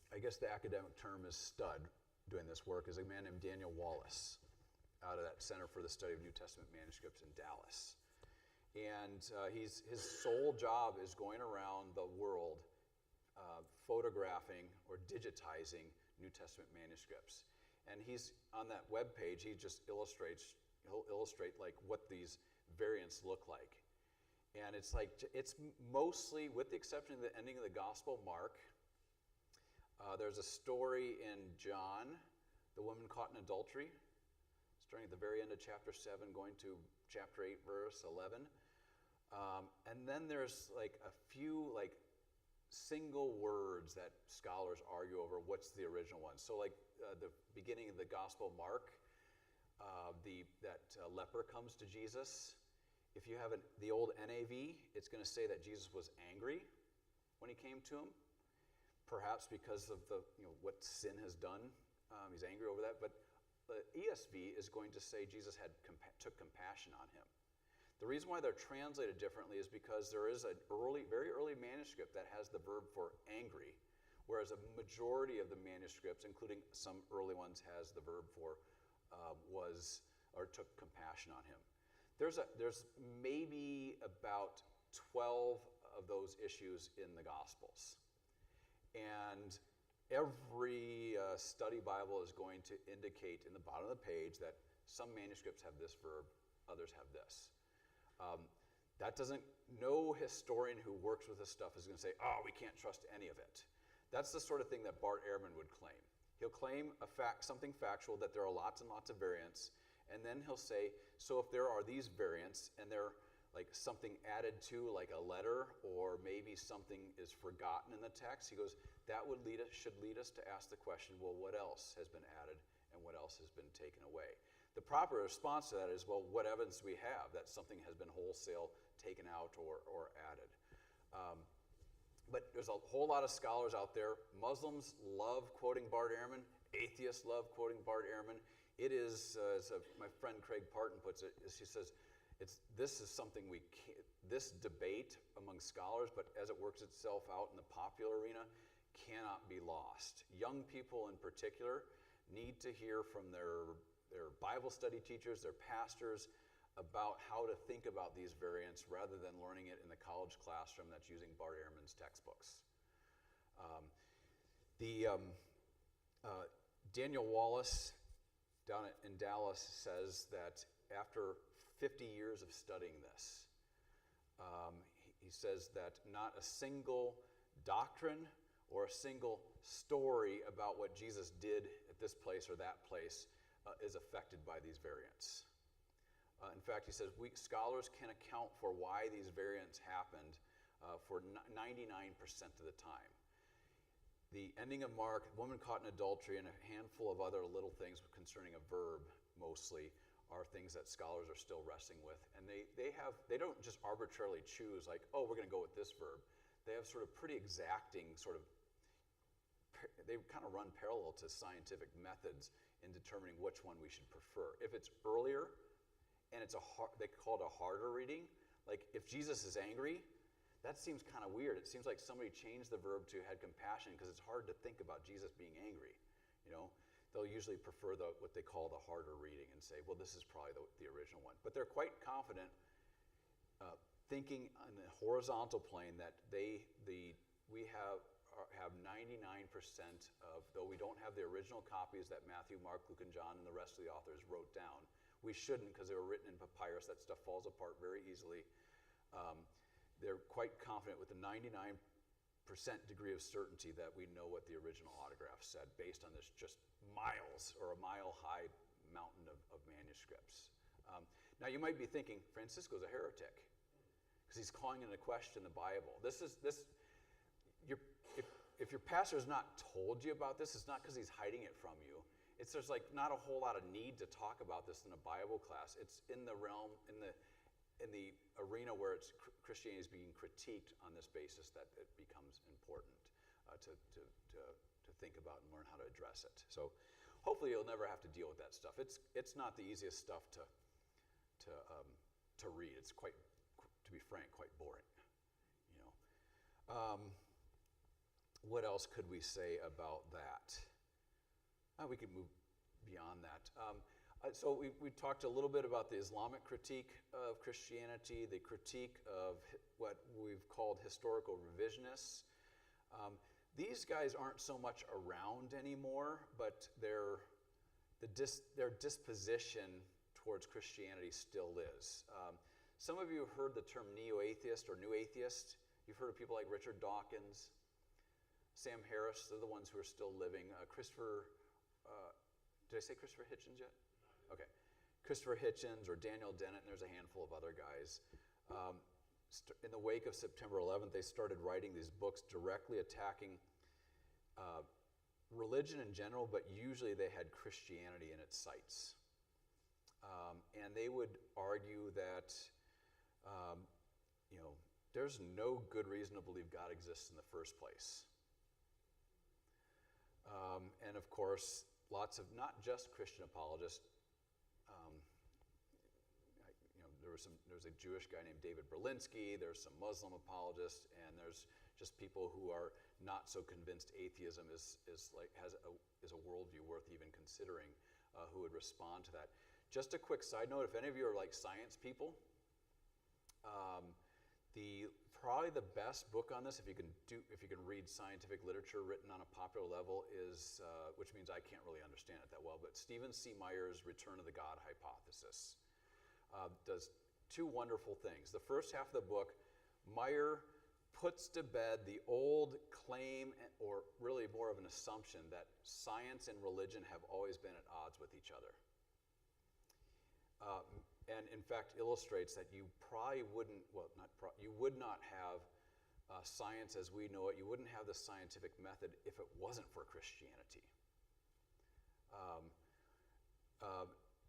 I guess the academic term is stud, doing this work, is a man named Daniel Wallace out of that Center for the Study of New Testament Manuscripts in Dallas. And his sole job is going around the world photographing or digitizing New Testament manuscripts. And he's on that web page, he'll illustrate like what these variants look like. And it's mostly, with the exception of the ending of the Gospel of Mark, there's a story in John, the woman caught in adultery, starting at the very end of chapter 7, going to chapter 8, verse 11. And then there's like a few like single words that scholars argue over what's the original one. So like the beginning of the Gospel of Mark, that leper comes to Jesus. If you have the old NAV, it's going to say that Jesus was angry when he came to him. Perhaps because of what sin has done, he's angry over that. But the ESV is going to say Jesus took compassion on him. The reason why they're translated differently is because there is a very early manuscript that has the verb for angry, whereas a majority of the manuscripts, including some early ones, has the verb for took compassion on him. There's maybe about 12 of those issues in the Gospels. And every study Bible is going to indicate in the bottom of the page that some manuscripts have this verb, others have this. No historian who works with this stuff is going to say, oh, we can't trust any of it. That's the sort of thing that Bart Ehrman would claim. He'll claim something factual, that there are lots and lots of variants, and then he'll say, so if there are these variants, and they're like something added to, like a letter, or maybe something is forgotten in the text. He goes, that should lead us to ask the question, well, what else has been added and what else has been taken away? The proper response to that is, well, what evidence do we have that something has been wholesale taken out or added? But there's a whole lot of scholars out there. Muslims love quoting Bart Ehrman. Atheists love quoting Bart Ehrman. It is, as my friend Craig Parton puts it, he says, this is something this debate among scholars, but as it works itself out in the popular arena, cannot be lost. Young people in particular need to hear from their Bible study teachers, their pastors, about how to think about these variants rather than learning it in the college classroom that's using Bart Ehrman's textbooks. Daniel Wallace down in Dallas says that after 50 years of studying this, he says that not a single doctrine or a single story about what Jesus did at this place or that place is affected by these variants. In fact, he says, scholars can account for why these variants happened for 99% of the time. The ending of Mark, woman caught in adultery, and a handful of other little things concerning a verb, mostly, are things that scholars are still wrestling with. And they don't just arbitrarily choose, like, oh, we're going to go with this verb. They have sort of pretty exacting they kind of run parallel to scientific methods in determining which one we should prefer. If it's earlier, and they call it a harder reading. Like if Jesus is angry, that seems kind of weird. It seems like somebody changed the verb to had compassion because it's hard to think about Jesus being angry. They'll usually prefer what they call the harder reading and say, well, this is probably the original one. But they're quite confident, thinking on the horizontal plane, that we have 99% of, though we don't have the original copies that Matthew, Mark, Luke, and John and the rest of the authors wrote down. We shouldn't, because they were written in papyrus. That stuff falls apart very easily. They're quite confident with a 99% degree of certainty that we know what the original autograph said based on this just miles or a mile-high mountain of manuscripts. Now you might be thinking, Francisco's a heretic because he's calling into question the Bible. If your pastor has not told you about this, it's not because he's hiding it from you. There's like not a whole lot of need to talk about this in a Bible class. It's in the realm, in the arena where Christianity is being critiqued on this basis that it becomes important to think about and learn how to address it. So hopefully you'll never have to deal with that stuff. It's not the easiest stuff to read. It's quite, to be frank, quite boring. What else could we say about that? We could move beyond that. So we talked a little bit about the Islamic critique of Christianity, the critique of what we've called historical revisionists. These guys aren't so much around anymore, but their disposition towards Christianity still is. Some of you have heard the term neo-atheist or new atheist. You've heard of people like Richard Dawkins, Sam Harris. They're the ones who are still living. Did I say Christopher Hitchens yet? Okay. Christopher Hitchens or Daniel Dennett, and there's a handful of other guys. In the wake of September 11th, they started writing these books directly attacking religion in general, but usually they had Christianity in its sights. And they would argue that there's no good reason to believe God exists in the first place. And of course, lots of not just Christian apologists. There was a Jewish guy named David Berlinski. There's some Muslim apologists, and there's just people who are not so convinced atheism is a worldview worth even considering, who would respond to that. Just a quick side note: if any of you are like science people, probably the best book on this, if you can read scientific literature written on a popular level, is which means I can't really understand it that well, but Stephen C. Meyer's Return of the God Hypothesis does two wonderful things. The first half of the book, Meyer puts to bed the old claim, or really more of an assumption, that science and religion have always been at odds with each other. and in fact illustrates that you probably wouldn't, you would not have science as we know it, you wouldn't have the scientific method if it wasn't for Christianity.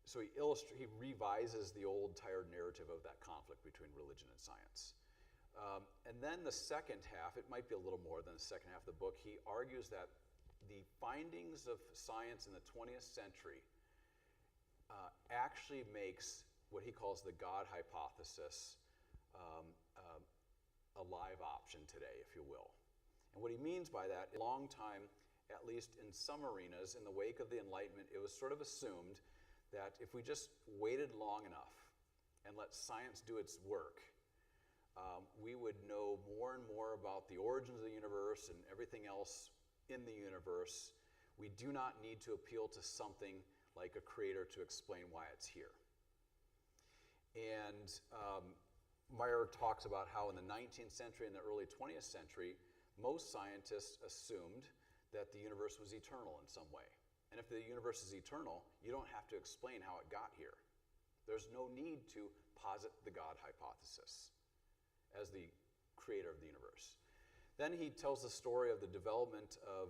So he revises the old tired narrative of that conflict between religion and science. And then the second half, it might be a little more than the second half of the book, he argues that the findings of science in the 20th century actually makes what he calls the God hypothesis a live option today, if you will. And what he means by that, a long time, at least in some arenas, in the wake of the Enlightenment, it was sort of assumed that if we just waited long enough and let science do its work, we would know more and more about the origins of the universe and everything else in the universe. We do not need to appeal to something like a creator to explain why it's here. And Meyer talks about how in the 19th century and the early 20th century, most scientists assumed that the universe was eternal in some way. And if the universe is eternal, you don't have to explain how it got here. There's no need to posit the God hypothesis as the creator of the universe. Then he tells the story of the development of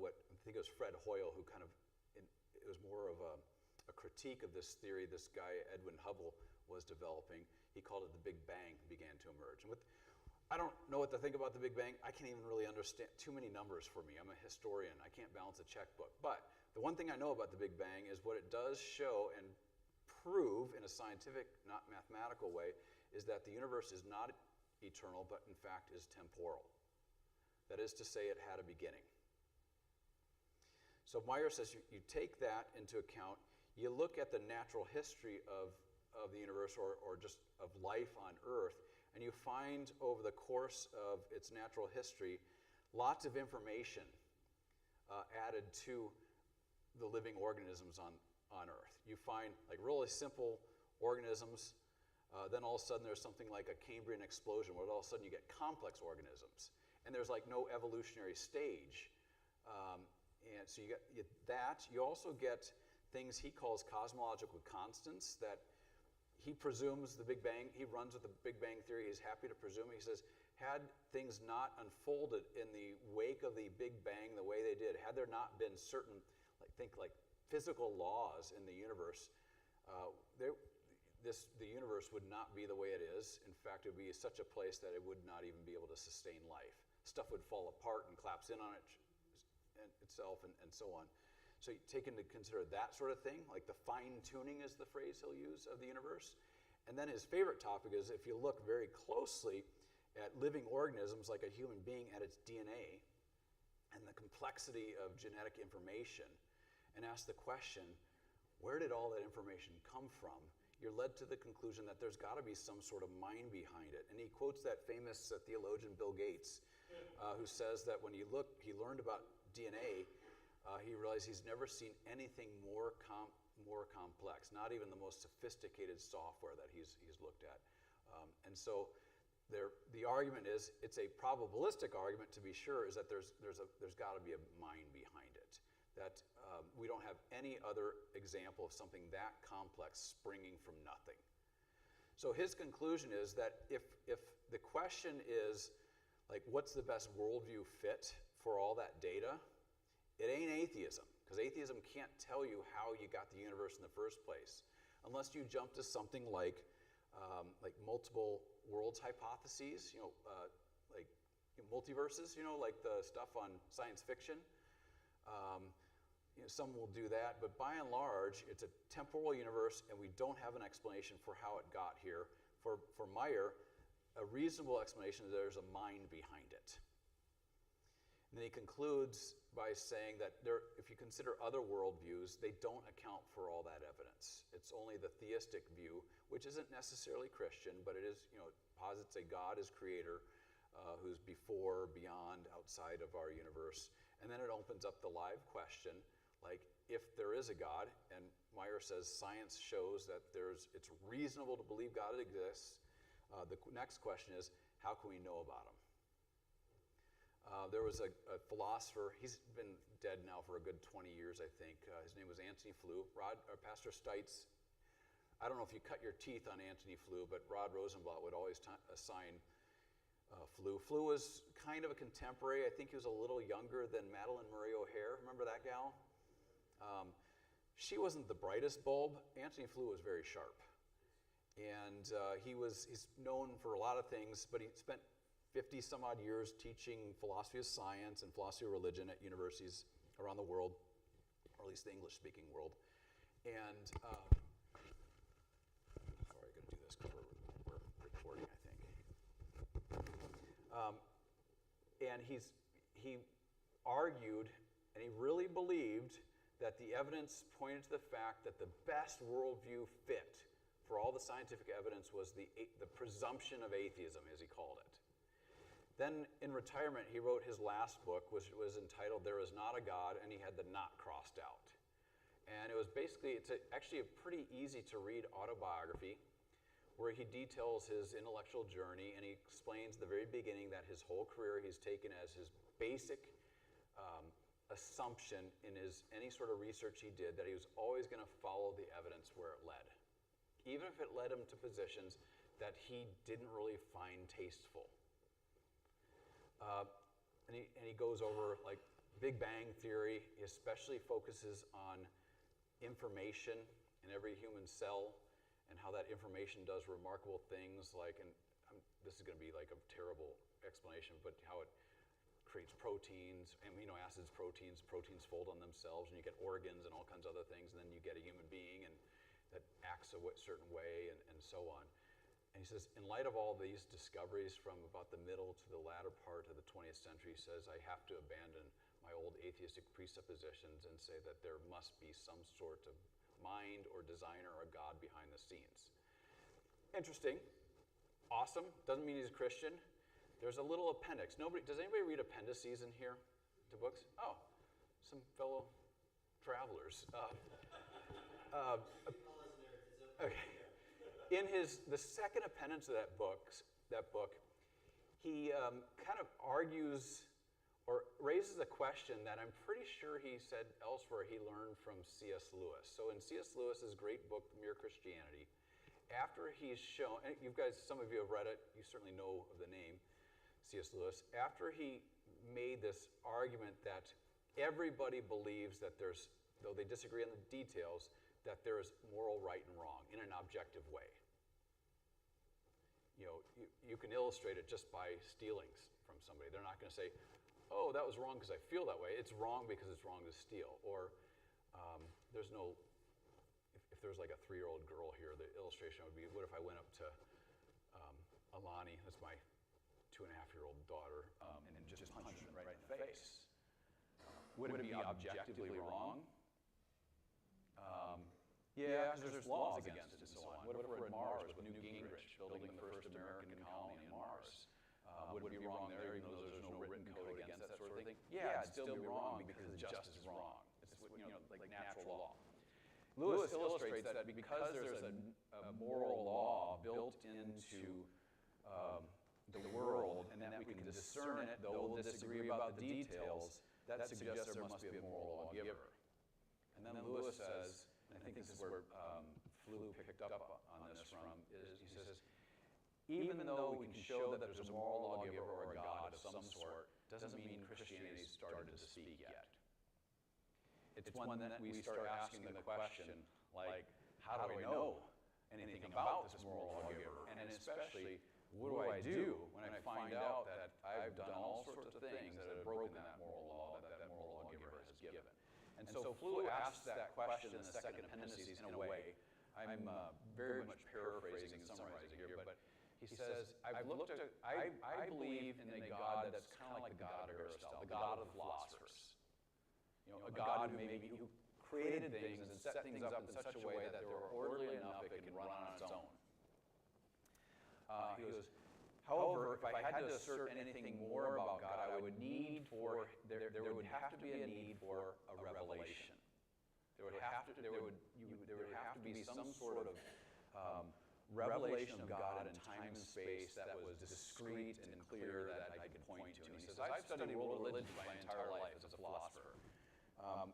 what I think it was Fred Hoyle who it was more of a critique of this theory this guy Edwin Hubble was developing. He called it the Big Bang began to emerge. And I don't know what to think about the Big Bang. I can't even really understand too many numbers for me. I'm a historian. I can't balance a checkbook. But the one thing I know about the Big Bang is what it does show and prove in a scientific, not mathematical way, is that the universe is not eternal, but in fact is temporal. That is to say, it had a beginning. So Meyer says you take that into account, you look at the natural history of the universe or just of life on Earth, and you find over the course of its natural history lots of information added to the living organisms on Earth. You find like really simple organisms, then all of a sudden there's something like a Cambrian explosion where all of a sudden you get complex organisms. And there's like no evolutionary stage. And so you get that. You also get things he calls cosmological constants that he presumes the Big Bang, he runs with the Big Bang theory, he's happy to presume. He says, had things not unfolded in the wake of the Big Bang the way they did, had there not been certain, like physical laws in the universe, the universe would not be the way it is. In fact, it would be such a place that it would not even be able to sustain life. Stuff would fall apart and collapse in on itself and so on. So you take into consider that sort of thing, like the fine-tuning is the phrase he'll use of the universe. And then his favorite topic is if you look very closely at living organisms like a human being at its DNA and the complexity of genetic information and ask the question, where did all that information come from? You're led to the conclusion that there's got to be some sort of mind behind it. And he quotes that famous theologian Bill Gates, who says that when he learned about DNA, he realized he's never seen anything more complex, not even the most sophisticated software that he's looked at. And so the argument is, it's a probabilistic argument to be sure, is that there's got to be a mind behind it. That we don't have any other example of something that complex springing from nothing. So his conclusion is that if the question is, like, what's the best worldview fit for all that data, it ain't atheism, because atheism can't tell you how you got the universe in the first place, unless you jump to something like multiple worlds hypotheses, like multiverses, like the stuff on science fiction. Some will do that, but by and large, it's a temporal universe, and we don't have an explanation for how it got here. For Meyer, a reasonable explanation is there's a mind behind it. And then he concludes by saying that if you consider other worldviews, they don't account for all that evidence. It's only the theistic view, which isn't necessarily Christian, but it is, posits a God as creator, who's before, beyond, outside of our universe. And then it opens up the live question, like, if there is a God, and Meyer says science shows that it's reasonable to believe God exists, the next question is, how can we know about him? There was a philosopher, he's been dead now for a good 20 years, I think. His name was Antony Flew. Pastor Stites I don't know if you cut your teeth on Antony Flew, but Rod Rosenblatt would always assign Flew. Flew was kind of a contemporary. I think he was a little younger than Madeline Murray O'Hare. Remember that gal? She wasn't the brightest bulb. Antony Flew was very sharp. And he's known for a lot of things, but he spent 50 some odd years teaching philosophy of science and philosophy of religion at universities around the world, or at least the English-speaking world. And sorry, I'm going to do this because we're recording, I think. And he argued, and he really believed that the evidence pointed to the fact that the best worldview fit for all the scientific evidence was the presumption of atheism, as he called it. Then in retirement, he wrote his last book, which was entitled There Is Not a God, and he had the not crossed out. And it was basically, actually a pretty easy to read autobiography where he details his intellectual journey, and he explains the very beginning that his whole career he's taken as his basic assumption in any sort of research he did that he was always going to follow the evidence where it led, even if it led him to positions that he didn't really find tasteful. And he goes over like Big Bang Theory. He especially focuses on information in every human cell and how that information does remarkable things like, and this is going to be like a terrible explanation, but how it creates proteins, amino acids, proteins fold on themselves, and you get organs and all kinds of other things, and then you get a human being and that acts a certain way, and so on. And he says, in light of all these discoveries from about the middle to the latter part of the 20th century, he says, I have to abandon my old atheistic presuppositions and say that there must be some sort of mind or designer or God behind the scenes. Interesting. Awesome. Doesn't mean he's a Christian. There's a little appendix. Does anybody read appendices in here to books? Oh, some fellow travelers. Okay. In the second appendix of that book, he kind of argues or raises a question that I'm pretty sure he said elsewhere he learned from C.S. Lewis. So in C.S. Lewis's great book, Mere Christianity, after he's shown, and you guys, some of you have read it, you certainly know of the name, C.S. Lewis, after he made this argument that everybody believes that there's, though they disagree on the details, that there is moral right and wrong in an objective way. You know, you can illustrate it just by stealing from somebody. They're not going to say, oh, that was wrong because I feel that way. It's wrong because it's wrong to steal. Or there's no, if there's like a 3-year-old girl here, the illustration would be, what if I went up to Alani, that's my 2.5-year-old daughter, and just punched her right in the face? Would it be objectively wrong? Yeah, because there's laws against it and so on. What if we're at Mars with Newt Gingrich building the first American colony on Mars? Would it be wrong there, even though there's no written code against that sort of thing? Yeah, it'd still be wrong because it's just as wrong. It's like natural law. Lewis illustrates that because there's a moral law built into the world, and that we can discern it, though we'll disagree about the details, that suggests there must be a moral lawgiver. And then Lewis says, and I think this is where Flew picked up on this from, is he says, even though we can show that there's a moral lawgiver or a God of some sort, doesn't mean Christianity started to speak yet. It's when that we start asking the question, like, how do I know anything about this moral lawgiver? And especially, what do I do when I find out that I've done all sorts of things that have broken that moral law that moral lawgiver has given? And so Flew asks that question in the second appendices in a way. I'm very much paraphrasing and summarizing here, but he says, I believe in a God that's kind of like the God of Aristotle, the God of the philosophers. You know, a God who created things and set things up in such a way that they were orderly enough it can run on its own. He goes, however, if I had to assert anything more about God, there would have to be a need for a revelation. There would have to be some sort of revelation of God in time and space that was discrete and clear that I could point to. And he says, I've studied world religions my entire life as a philosopher.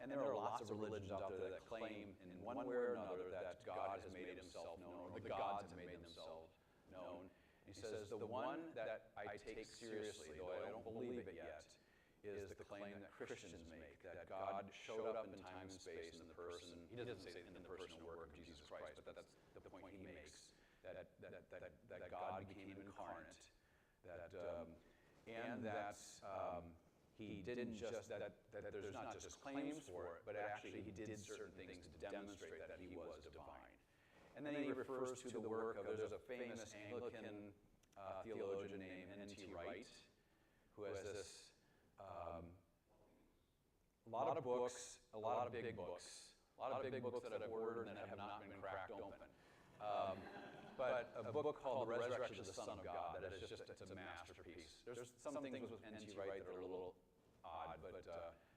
And there are lots of religions out there that claim in one way or another that God has made himself known, or the gods have made themselves known. He says, the one that I take seriously, though I don't believe it yet, is the claim that Christians make, that God showed up in time and space in the person, he doesn't say in the person and work of Jesus Christ, but that's the point he makes, that God became incarnate, and that he didn't just, that there's not just claims for it, but actually he did certain things to demonstrate that he was divine. And then he refers to the work of, there's a famous Anglican theologian named N.T. Wright, who has this, a lot of books, a lot of big books that I've ordered and that have not been cracked open. But a book called The Resurrection of the Son of God, that is just, it's a masterpiece. There's some things with N.T. Wright that are a little odd, but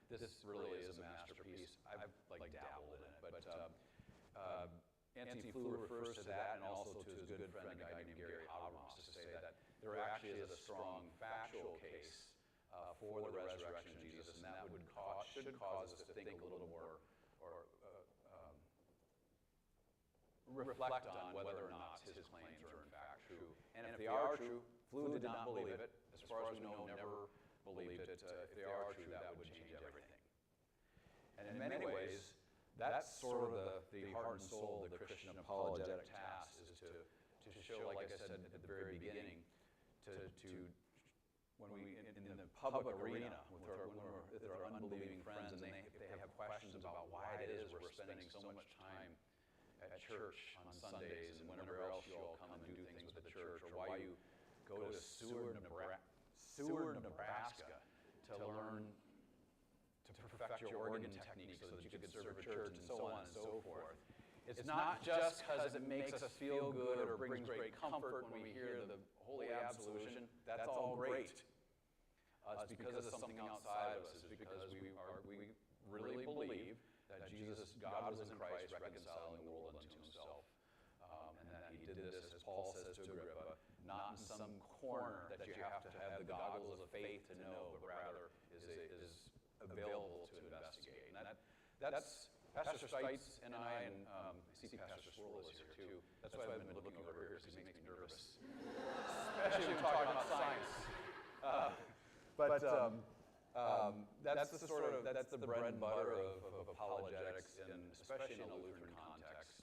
this really is a masterpiece. I've dabbled in it, but Anthony Flew refers to that, and also to his good friend, a guy named Gary Habermas, to say that there actually is a strong factual case for the resurrection of Jesus, and that should cause us to think a little more, or reflect on whether or not his claims are in fact true. And if they are true, Flew did not believe it. As far as we know, never believed it. If they are true, that would change everything. And in many ways, that's sort of the heart and soul of the Christian apologetic task, is to show, like I said at the very beginning, when we in the public arena with our unbelieving friends, and if they have questions about why it is we're spending so much time at church on Sundays and whenever else you all come and do things with the church, or why you go to Seward, Nebraska to learn to perfect your organ technique so that you could serve a church, and so on and so forth. It's not just because it makes us feel good or brings great comfort when we hear the Holy Absolution. That's all great. It's because of something outside of us. It's because we really believe that God was in Christ, reconciling the world unto himself. And that he did this, as Paul says to Agrippa, not in some corner that you have to have the goggles of faith to know, but rather is available to investigate. And that's Pastor Stites and I, and I see Pastor Swirl is here too. That's why I've been looking over here, because he makes me nervous, especially when talking about science. That's the bread and butter of apologetics, and especially in a Lutheran context.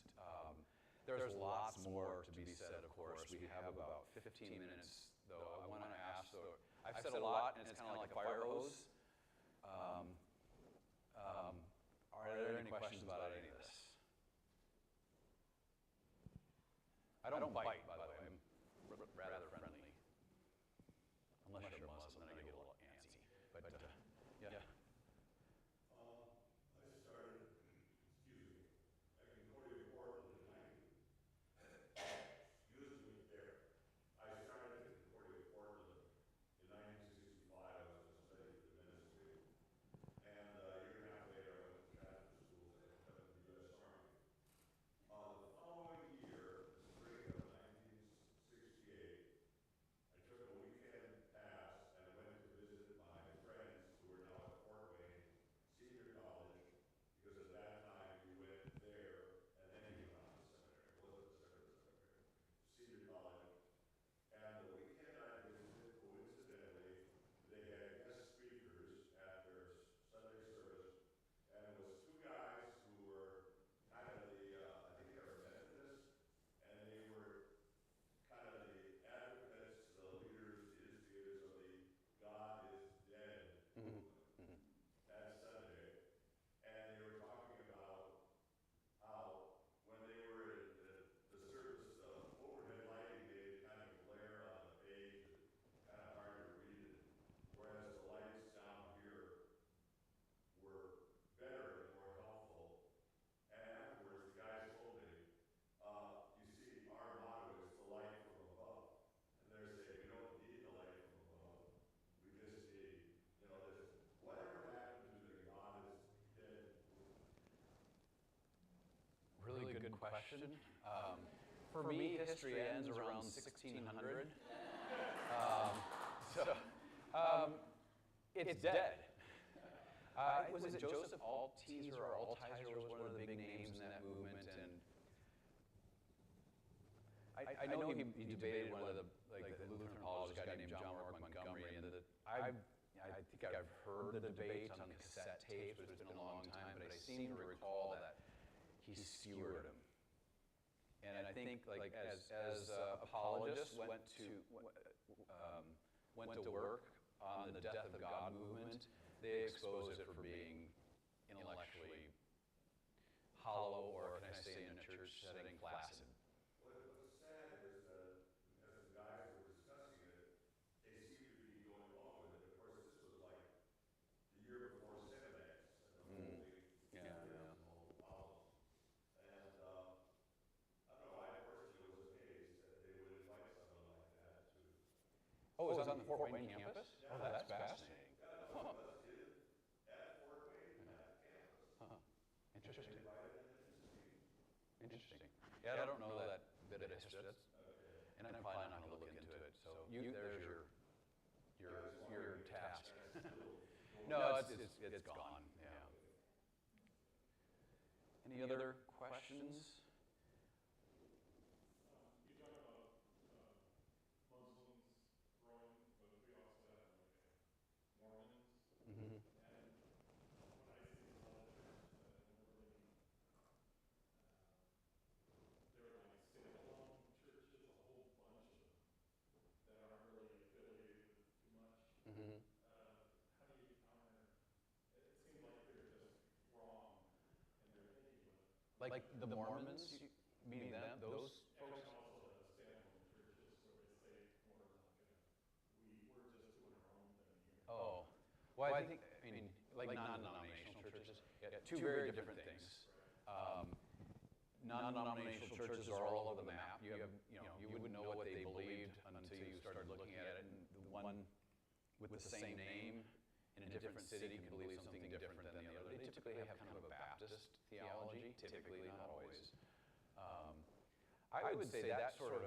There's lots more to be said, of course. We have about 15 minutes, though. I want to ask, I've said a lot, and it's kind of like a fire hose. Are there any questions about any of this? I don't bite, by the way. I'm rather friendly. Unless you're Muslim, then I get a little antsy. But, yeah. I started, I can go to Portland in 90. Excuse me there. I started in Portland in 1965. I was a study for the ministry. And a year and a half later, I went to Catholic school at the U.S. Army. The following year, the spring of 1968, I took a weekend pass and I went to visit my friends who are now at Fort Wayne Senior College, because at that time you went there and then you went on to seminary. It wasn't seminary. Senior College. And the weekend I visited, coincidentally, they had guest speakers at their Sunday service, and it was two guys who were kind of I think they were Methodists, and they were kind of the advocates, the leaders, the instigators of the God is Dead movement that Sunday. And they were talking about how when they were at the service, the overhead lighting made it kind of glare on the page, kind of hard to read it, whereas the lights down here were better and more helpful. And afterwards, the guys told me, you see, our motto is the light from above. And they're saying, we don't need the light from above. We just need, this, whatever happened to the God is Dead movement? Really good question. For me, history ends around 1600. It's dead. Was it Joseph Altizer or Altizer was one of the big names in that movement, and I know he debated one of the Lutheran apologists, a guy named John Mark Montgomery, and I think I've heard the debate on cassette tapes, but it's been a long time. But I seem to recall that he skewered him, and I think as apologists went to work on the Death of God movement, they exposed it for being intellectually hollow, or can I say in a church setting, flaccid. What's sad is that as the guys were discussing it, they seemed to be going along with it. Of course, this was like the year before Cinemax and the whole thing. Yeah. The whole album. And I don't know, I personally was amazed that they would invite someone like that to. Oh, it was on the Fort Wayne campus? Oh, that's fascinating. Yeah, no, it was at Fort Wayne, at campus. Huh. Interesting. They invited them in to speak. Interesting. Yeah, I don't know that bit of history. And I'm probably not going to look into it. So there's your task. No, it's gone. Yeah. Any other questions? You talk about Muslims growing, but we also have Mormons. Mm-hmm. And what I see is a lot of churches that have never really, they're like standalone churches, a whole bunch of them that aren't really affiliated with too much. Mm-hmm. How do you counter? It seems like they're just wrong in their thinking. Like the Mormons, meaning them, those And folks? also the standalone churches where they say more like, we're just doing our own thing here. Oh, well, I think, like non-denominational churches, two very different things. Non-denominational churches are all over the map. You wouldn't know what they believed until you started looking at it. And the one with the same name in a different city can believe something different than the other. They typically have kind of a Baptist theology, typically, not always. I would say that sort of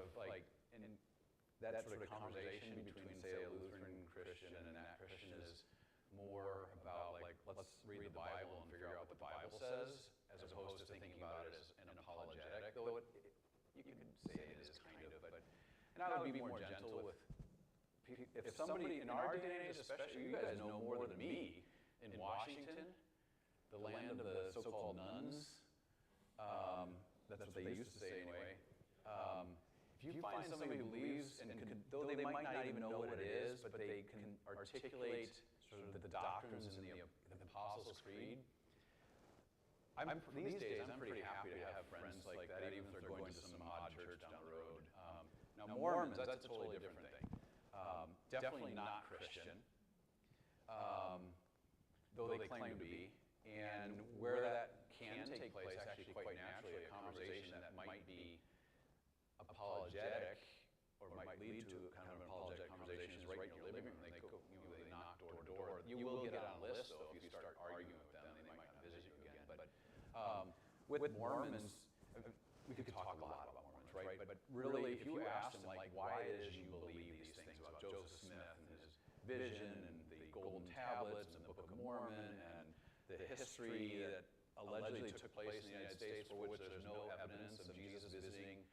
conversation between, say, a Lutheran Christian and that Christian is more about let's read the Bible and figure out what the Bible says, as opposed to thinking about it as an apologetic, though you could say it is kind of, and I would be more gentle with, if somebody, in our day and age especially, you guys know more than me, in Washington, the land of the so-called nuns, that's what they used to say anyway, if you find somebody who believes, though they might not even know what it is, but they can articulate sort of the doctrines in the Apostles' Creed, these days I'm pretty happy to have friends like that, even if they're going to some odd church down the road. Now Mormons, that's a totally different thing. Definitely not Christian, though they claim to be. And where that can take place, actually quite naturally, a conversation that might be apologetic, or might lead to kind of an apologetic conversation, is right in your living room. They knock door to door. You will get on a list, though, if you start arguing with them. They might not visit you again. But with Mormons, we could talk a lot about Mormons, right? But really, if you ask them, why it is you believe these things about Joseph Smith and his vision and the golden tablets and the Book of Mormon and the history that allegedly took place in the United States, for which there's no evidence of Jesus visiting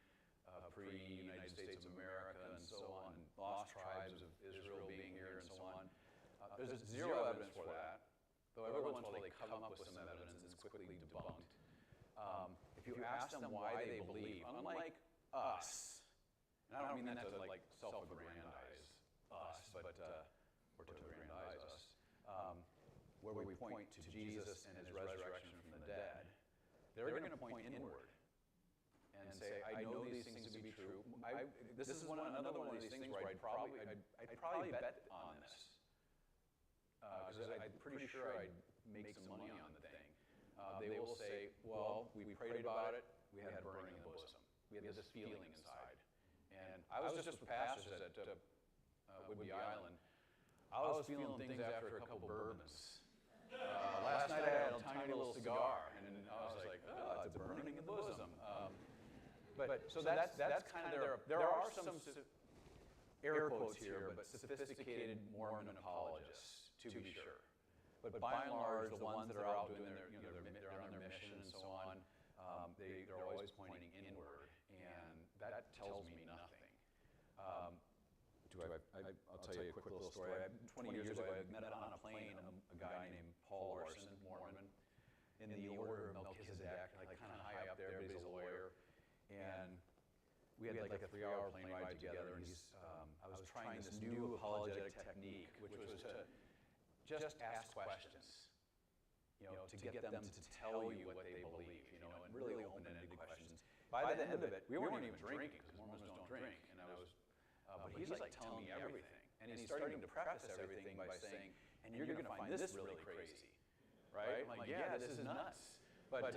pre-United States of America and so on, lost tribes of Israel being here and so on. There's zero evidence for that, though every once in a while they come up with some evidence and it's quickly debunked. If you ask them why they believe, unlike us, and I don't mean that to self-aggrandize us, but or to aggrandize us, where we point to Jesus and his resurrection from the dead, they're going to point inward and say, I know these things to be true. This is another one of these things where I'd probably bet on this, because I'm pretty sure I'd make some money on the thing. They will say, well, we prayed about it, we had a burning in the bosom. We had this feeling inside. And I was just with pastors at Whidbey Island. I was feeling things after a couple bourbons. Last night I had a tiny little cigar, and I was like, oh, it's a burning in the bosom. So that's kind of there are some air quotes here, but sophisticated Mormon apologists, to be sure. But by and large, the ones that are out doing their, they're on their mission and so on, they're always pointing inward, and that tells me nothing. I'll tell you a quick little story. 20 years ago, I met on a plane a guy named Paul Larson, Mormon, in the order of Melchizedek, like kind of high up there, but he's a lawyer. And we had like a 3-hour plane ride together, and I was trying this new apologetic technique, which was to just ask questions, to get them to tell you what they believe, and really open-ended questions. By the end of it, we weren't even drinking, because Mormons don't drink, and but he's like telling me everything, and he's starting to preface everything by saying, and you're going to find this really crazy, right? I'm like, yeah, this is nuts. But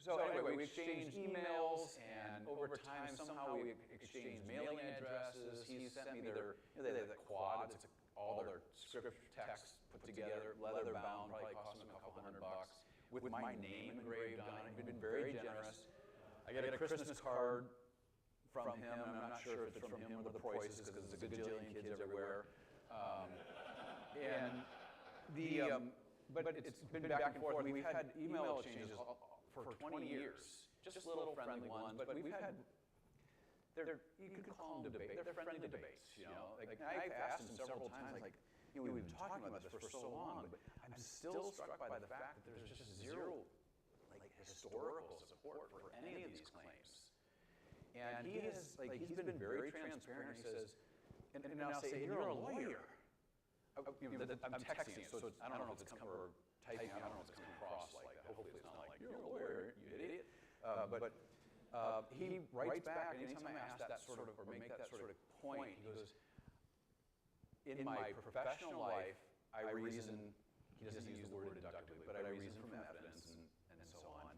so anyway, we exchanged emails, and over time, somehow we exchanged mailing addresses. He sent me they have the quad, it's all their script text put together, leather bound, probably cost him a couple $100, with my name engraved on it. He'd been very generous. I get a Christmas card from him, and I'm not sure if it's from him or the Preußes, because there's a gajillion kids everywhere. But it's been back and forth. We've had email exchanges for 20 years, just little friendly ones, but we've had, you could call them debates, they're friendly debates, Like, I've asked him several times, like, we've been talking about this for so long, but I'm still struck by the fact that there's just zero, historical support for any of these claims. And he's been very transparent. He says, and I'll say, you're a lawyer. I'm texting it, so I don't know if it's coming or typing. I don't know if it's coming across like that. Hopefully it's not like, you're a lawyer, you idiot. But he writes back, and anytime I ask that sort of, or make that sort of point, he goes, in my professional life, I reason, he doesn't use the word deductively, but I reason from evidence and so on.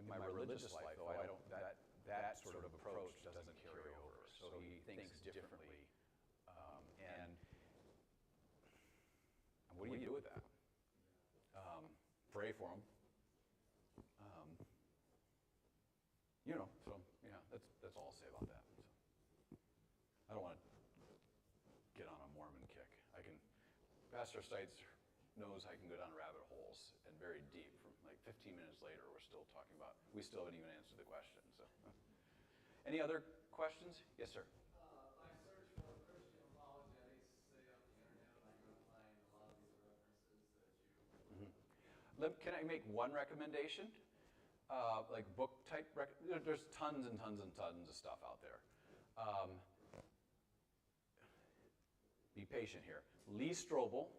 In my religious life, though, I don't, that sort of approach doesn't carry over. So he thinks differently. And what do you do with that? Pray for him. So yeah, that's all I'll say about that. So, I don't want to get on a Mormon kick. Pastor Stites knows I can go down rabbit holes and very deep. From like 15 minutes later, we still haven't even answered the question. So, any other questions? Yes, sir. I search for Christian apologetics, say on the internet, and I go to find a lot of these references that you. Can I make one recommendation? Like book type, there's tons and tons and tons of stuff out there. Be patient here. Lee Strobel,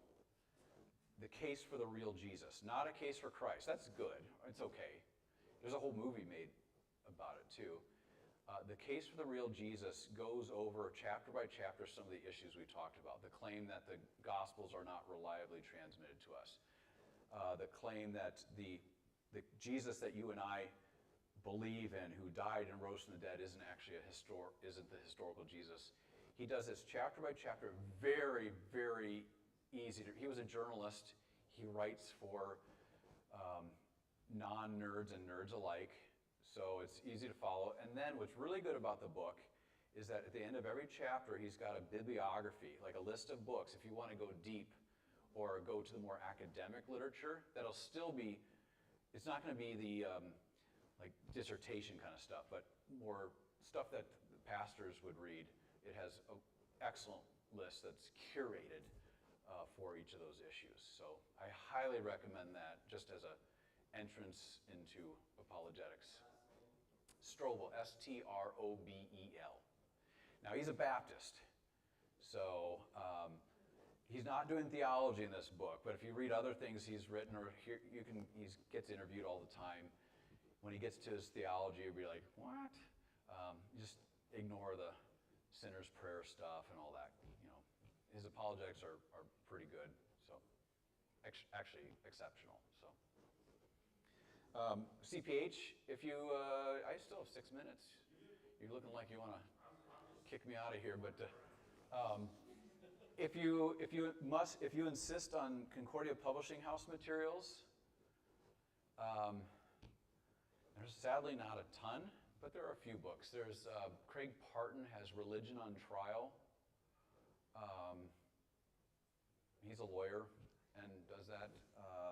The Case for the Real Jesus. Not a Case for Christ. That's good. It's okay. There's a whole movie made about it too. The Case for the Real Jesus goes over chapter by chapter some of the issues we talked about. The claim that the Gospels are not reliably transmitted to us. The claim that the Jesus that you and I believe in, who died and rose from the dead, isn't actually isn't the historical Jesus. He does this chapter by chapter, very, very easy. He was a journalist. He writes for non-nerds and nerds alike, so it's easy to follow. And then what's really good about the book is that at the end of every chapter, he's got a bibliography, like a list of books. If you want to go deep or go to the more academic literature, that'll still be, it's not going to be the like dissertation kind of stuff, but more stuff that the pastors would read. It has an excellent list that's curated for each of those issues. So I highly recommend that just as an entrance into apologetics. Strobel, S-T-R-O-B-E-L. Now he's a Baptist, so he's not doing theology in this book, but if you read other things he's written, or he gets interviewed all the time. When he gets to his theology, you'll be like, what? Just ignore the sinner's prayer stuff and all that. His apologetics are pretty good, so actually exceptional. So CPH, if you, I still have 6 minutes. You're looking like you want to kick me out of here, but if you insist on Concordia Publishing House materials, there's sadly not a ton, but there are a few books. There's Craig Parton has Religion on Trial. He's a lawyer and does that.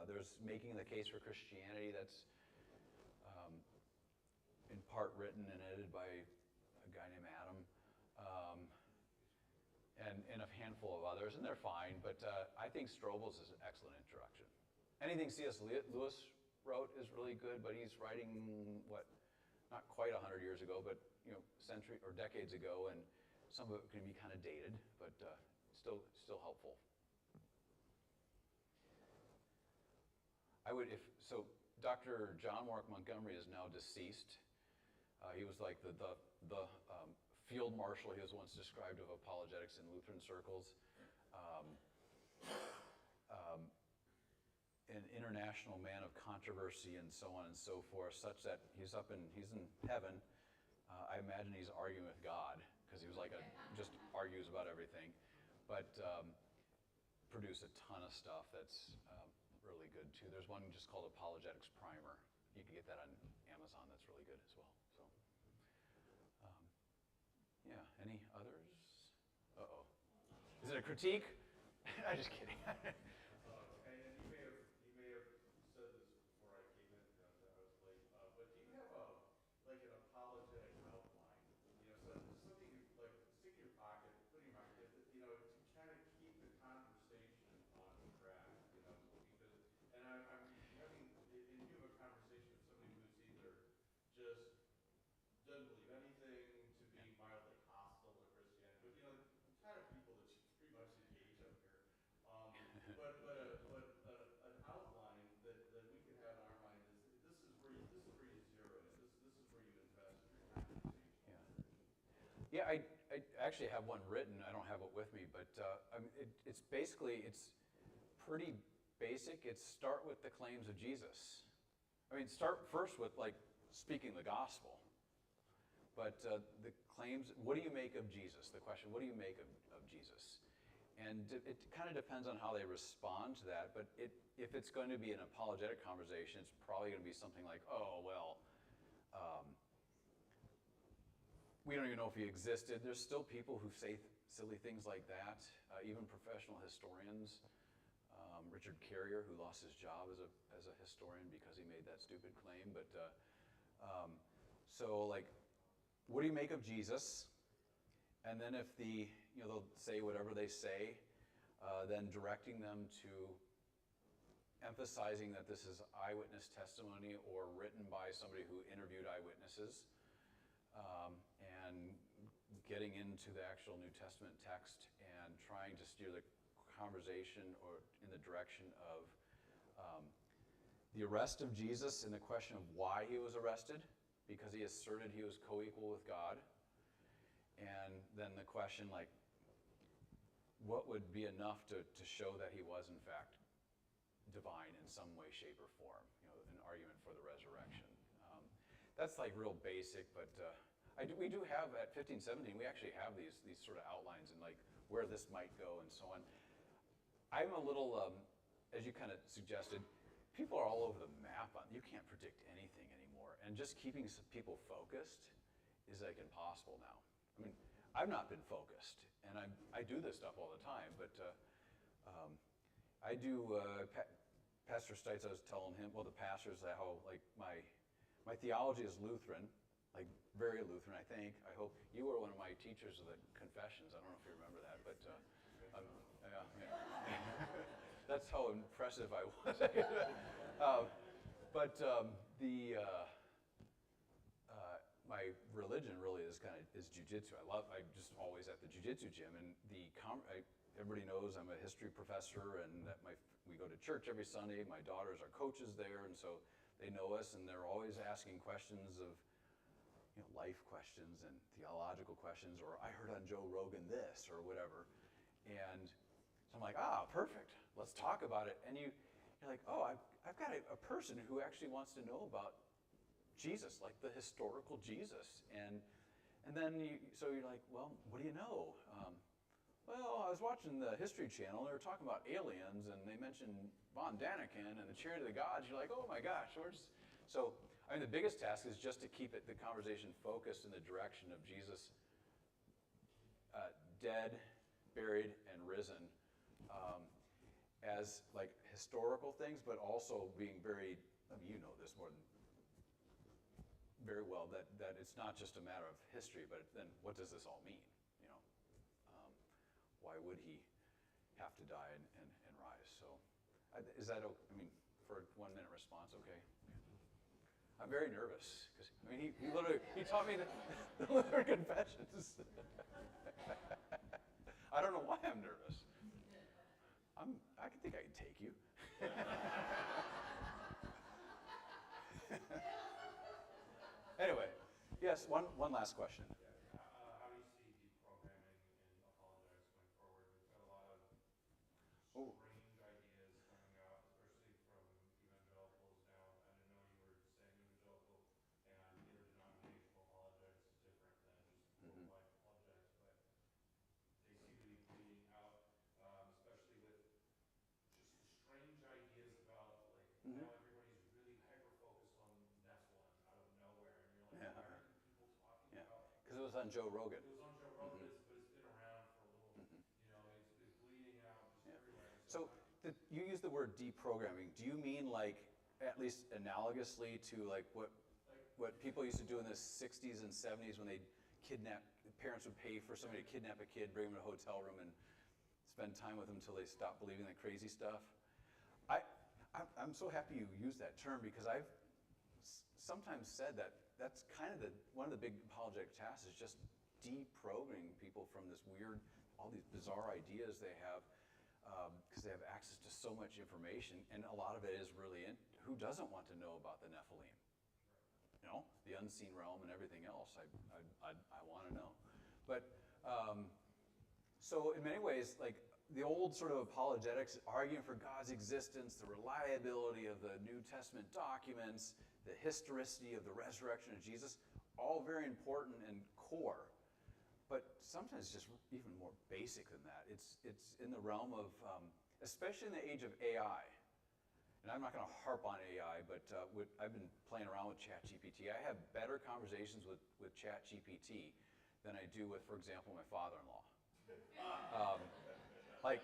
There's Making the Case for Christianity, that's in part written and edited by a guy named Adam, and a handful of others, and they're fine, but I think Strobel's is an excellent introduction. Anything C.S. Lewis wrote is really good, but he's writing, not quite 100 years ago, but century or decades ago, and some of it can be kind of dated, but still helpful. Dr. John Warwick Montgomery is now deceased. He was like the field marshal, he was once described, of apologetics in Lutheran circles. An international man of controversy and so on and so forth, such that he's in heaven. I imagine he's arguing with God, because he was just argues about everything, but produced a ton of stuff that's really good too. There's one just called Apologetics Primer. You can get that on Amazon. That's really good as well. So, yeah. Any others? Uh-oh. Is it a critique? I'm just kidding. And you may have said this before I came in, because I was late. But do you have an apologetic outline? Something you like stick in your pocket, put in your pocket, to kind of keep the conversation on track. Because, and I'm having, and you have a conversation with somebody who's either just doesn't believe anything to be mildly hostile to Christianity, but the kind of people that you pretty much engage up here. But an outline that we can have in our mind is this is where you zero in. This is where you invest your conversation. Yeah, I actually have one written. I don't have it with me, but it's pretty basic. It's start with the claims of Jesus. Start first with speaking the gospel. But the claims, what do you make of Jesus? The question, what do you make of Jesus? And it kind of depends on how they respond to that. But if it's going to be an apologetic conversation, it's probably going to be something like, we don't even know if he existed. There's still people who say silly things like that, even professional historians. Richard Carrier, who lost his job as a historian because he made that stupid claim. But what do you make of Jesus? And then if they'll say whatever they say, then directing them to emphasizing that this is eyewitness testimony or written by somebody who interviewed eyewitnesses, and getting into the actual New Testament text and trying to steer the conversation or in the direction of the arrest of Jesus and the question of why he was arrested, because he asserted he was co-equal with God. And then the question, what would be enough to show that he was, in fact, divine in some way, shape, or form? An argument for the resurrection. That's real basic, but we do have, at 1517, we actually have these sort of outlines and where this might go and so on. I'm a little, as you kind of suggested, people are all over the map. You can't predict anything anymore. And just keeping people focused is impossible now. I've not been focused, and I do this stuff all the time, but I do, Pastor Stites, I was telling him, the pastors, how my theology is Lutheran, very Lutheran, I think. I hope you were one of my teachers of the confessions. I don't know if you remember that, but yeah. That's how impressive I was. My religion really is jiu-jitsu. I'm just always at the jiu-jitsu gym, and everybody knows I'm a history professor, and that we go to church every Sunday. My daughters are coaches there, and so they know us, and they're always asking questions of life questions and theological questions, or I heard on Joe Rogan this, or whatever. And so I'm like, perfect. Let's talk about it. And you're like, I've got a person who actually wants to know about Jesus, the historical Jesus. And then you're like, well, what do you know? I was watching the History Channel, and they were talking about aliens, and they mentioned Von Daniken and the Chariot of the Gods. You're like, oh my gosh. The biggest task is just to keep the conversation focused in the direction of Jesus, dead, buried, and risen. as like historical things, but also being very, I mean, you know this more than very well, that it's not just a matter of history, but then what does this all mean? You know, why would he have to die and rise? So, is that, I mean, for a 1 minute response, okay? I'm very nervous because I mean he literally taught me the Lutheran confessions. I don't know why I'm nervous. I think I can take you. Anyway, yes, one last question. How do you see deprogramming in apologetics going forward? We've got a lot of Oh. strange ideas coming out, especially from evangelicals now. I didn't know you were saying evangelical and interdenominational apologetics is different than just worldwide apologetics, but they seem to be bleeding out, especially with just the strange ideas about, like, now everybody's really hyper-focused on Nephilim out of nowhere, and you're like, Yeah. why are you people talking Yeah, about? because it was on Joe Rogan. It was on Joe Rogan, but it's been around for a little, you know, it's bleeding out just Yeah. everywhere. So you use the word deprogramming. Do you mean like, at least analogously to like what people used to do in the 60s and 70s when they parents would pay for somebody to kidnap a kid, bring him to a hotel room and spend time with them until they stopped believing that crazy stuff? I'm so happy you used that term because I've sometimes said that that's kind of one of the big apologetic tasks is just deprogramming people from this weird, all these bizarre ideas they have because they have access to so much information, and a lot of it is really who doesn't want to know about the Nephilim? You know, the unseen realm and everything else. I want to know. But so in many ways, like the old sort of apologetics, arguing for God's existence, the reliability of the New Testament documents, the historicity of the resurrection of Jesus, all very important and core. But sometimes just even more basic than that. It's in the realm of, especially in the age of AI. And I'm not going to harp on AI, but I've been playing around with ChatGPT. I have better conversations with ChatGPT than I do with, for example, my father-in-law. Like,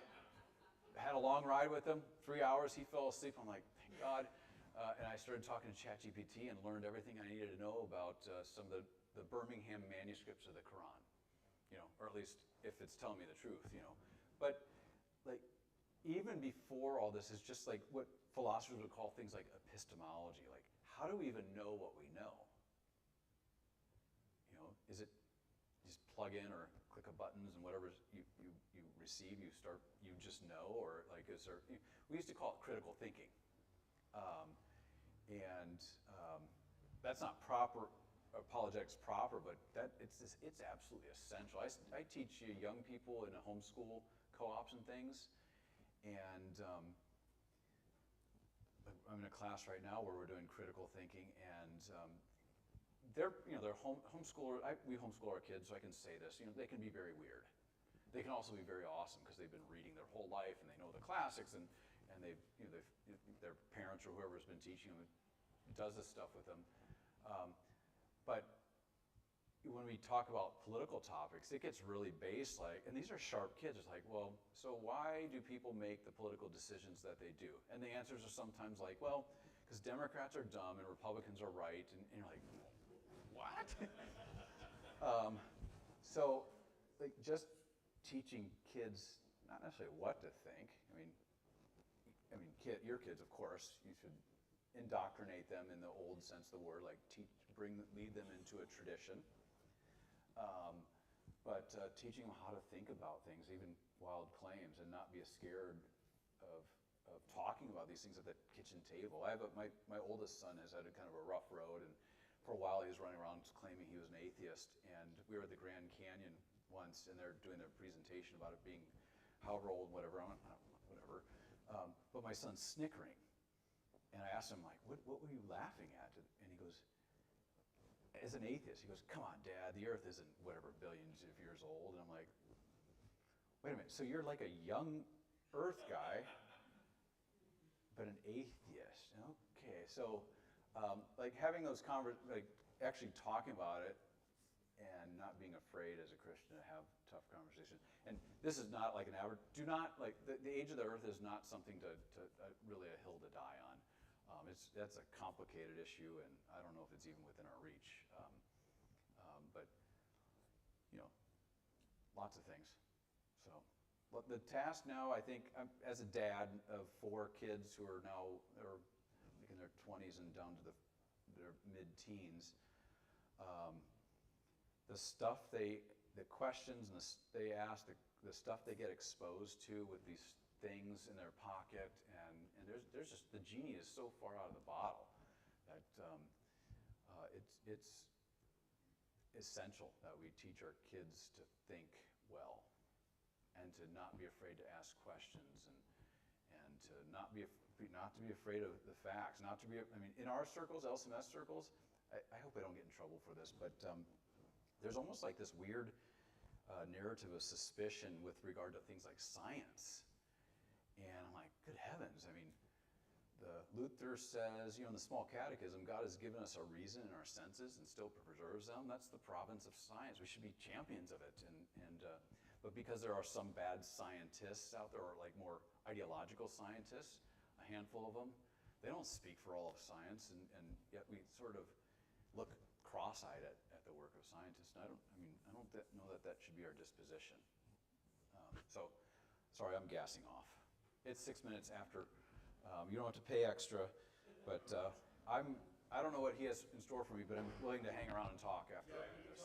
had a long ride with him, 3 hours, he fell asleep. I'm like, thank God. And I started talking to ChatGPT and learned everything I needed to know about some of the Birmingham manuscripts of the Quran. You know, or at least if it's telling me the truth, you know. But like, even before all this is just like what philosophers would call things like epistemology. Like, how do we even know what we know? You know, is it just plug in or click a buttons and whatever you receive, you just know? Or like, is there, we used to call it critical thinking. That's not proper, apologetics proper, but it's absolutely essential. I teach young people in a homeschool co-ops and things, and I'm in a class right now where we're doing critical thinking, and they're homeschooler. We homeschool our kids, so I can say this. You know, they can be very weird. They can also be very awesome because they've been reading their whole life and they know the classics, and their parents or whoever's been teaching them does this stuff with them. But when we talk about political topics, it gets really base, like, and these are sharp kids. It's like, well, so why do people make the political decisions that they do? And the answers are sometimes like, well, because Democrats are dumb and Republicans are right, and you're like, what? So, like, just teaching kids not necessarily what to think. I mean, your kids, of course, you should indoctrinate them in the old sense of the word, like lead them into a tradition. But teaching them how to think about things, even wild claims, and not be scared of talking about these things at the kitchen table. My oldest son has had a kind of a rough road, and for a while he was running around claiming he was an atheist. And we were at the Grand Canyon once, and they're doing their presentation about it being however old, whatever. I went, whatever. But my son's snickering. And I asked him, like, what were you laughing at? And he goes, as an atheist, he goes, come on, Dad, the earth isn't whatever billions of years old. And I'm like, wait a minute, so you're like a young earth guy, but an atheist. Okay, so like having those like actually talking about it and not being afraid as a Christian to have tough conversations. And this is not like an average, do not, like, the age of the earth is not something to really a hill to die on. That's a complicated issue, and I don't know if it's even within our reach. But, lots of things. So, but the task now, I think, as a dad of 4 kids who are now, they're in their 20s and down to their mid-teens, the questions and they ask, the stuff they get exposed to with these things in their pocket, and there's just, the genie is so far out of the bottle that it's essential that we teach our kids to think well and to not be afraid to ask questions and to not to be afraid of the facts, in our circles, LCMS circles, I hope I don't get in trouble for this, but there's almost like this weird narrative of suspicion with regard to things like science. And I'm like, good heavens, Luther says, in the small catechism, God has given us a reason in our senses and still preserves them. That's the province of science. We should be champions of it. But because there are some bad scientists out there, or like more ideological scientists, a handful of them, they don't speak for all of science, and yet we sort of look cross-eyed at the work of scientists. And I don't know that should be our disposition. So, sorry, I'm gassing off. It's 6 minutes after. You don't have to pay extra, but I don't know what he has in store for me, but I'm willing to hang around and talk after this.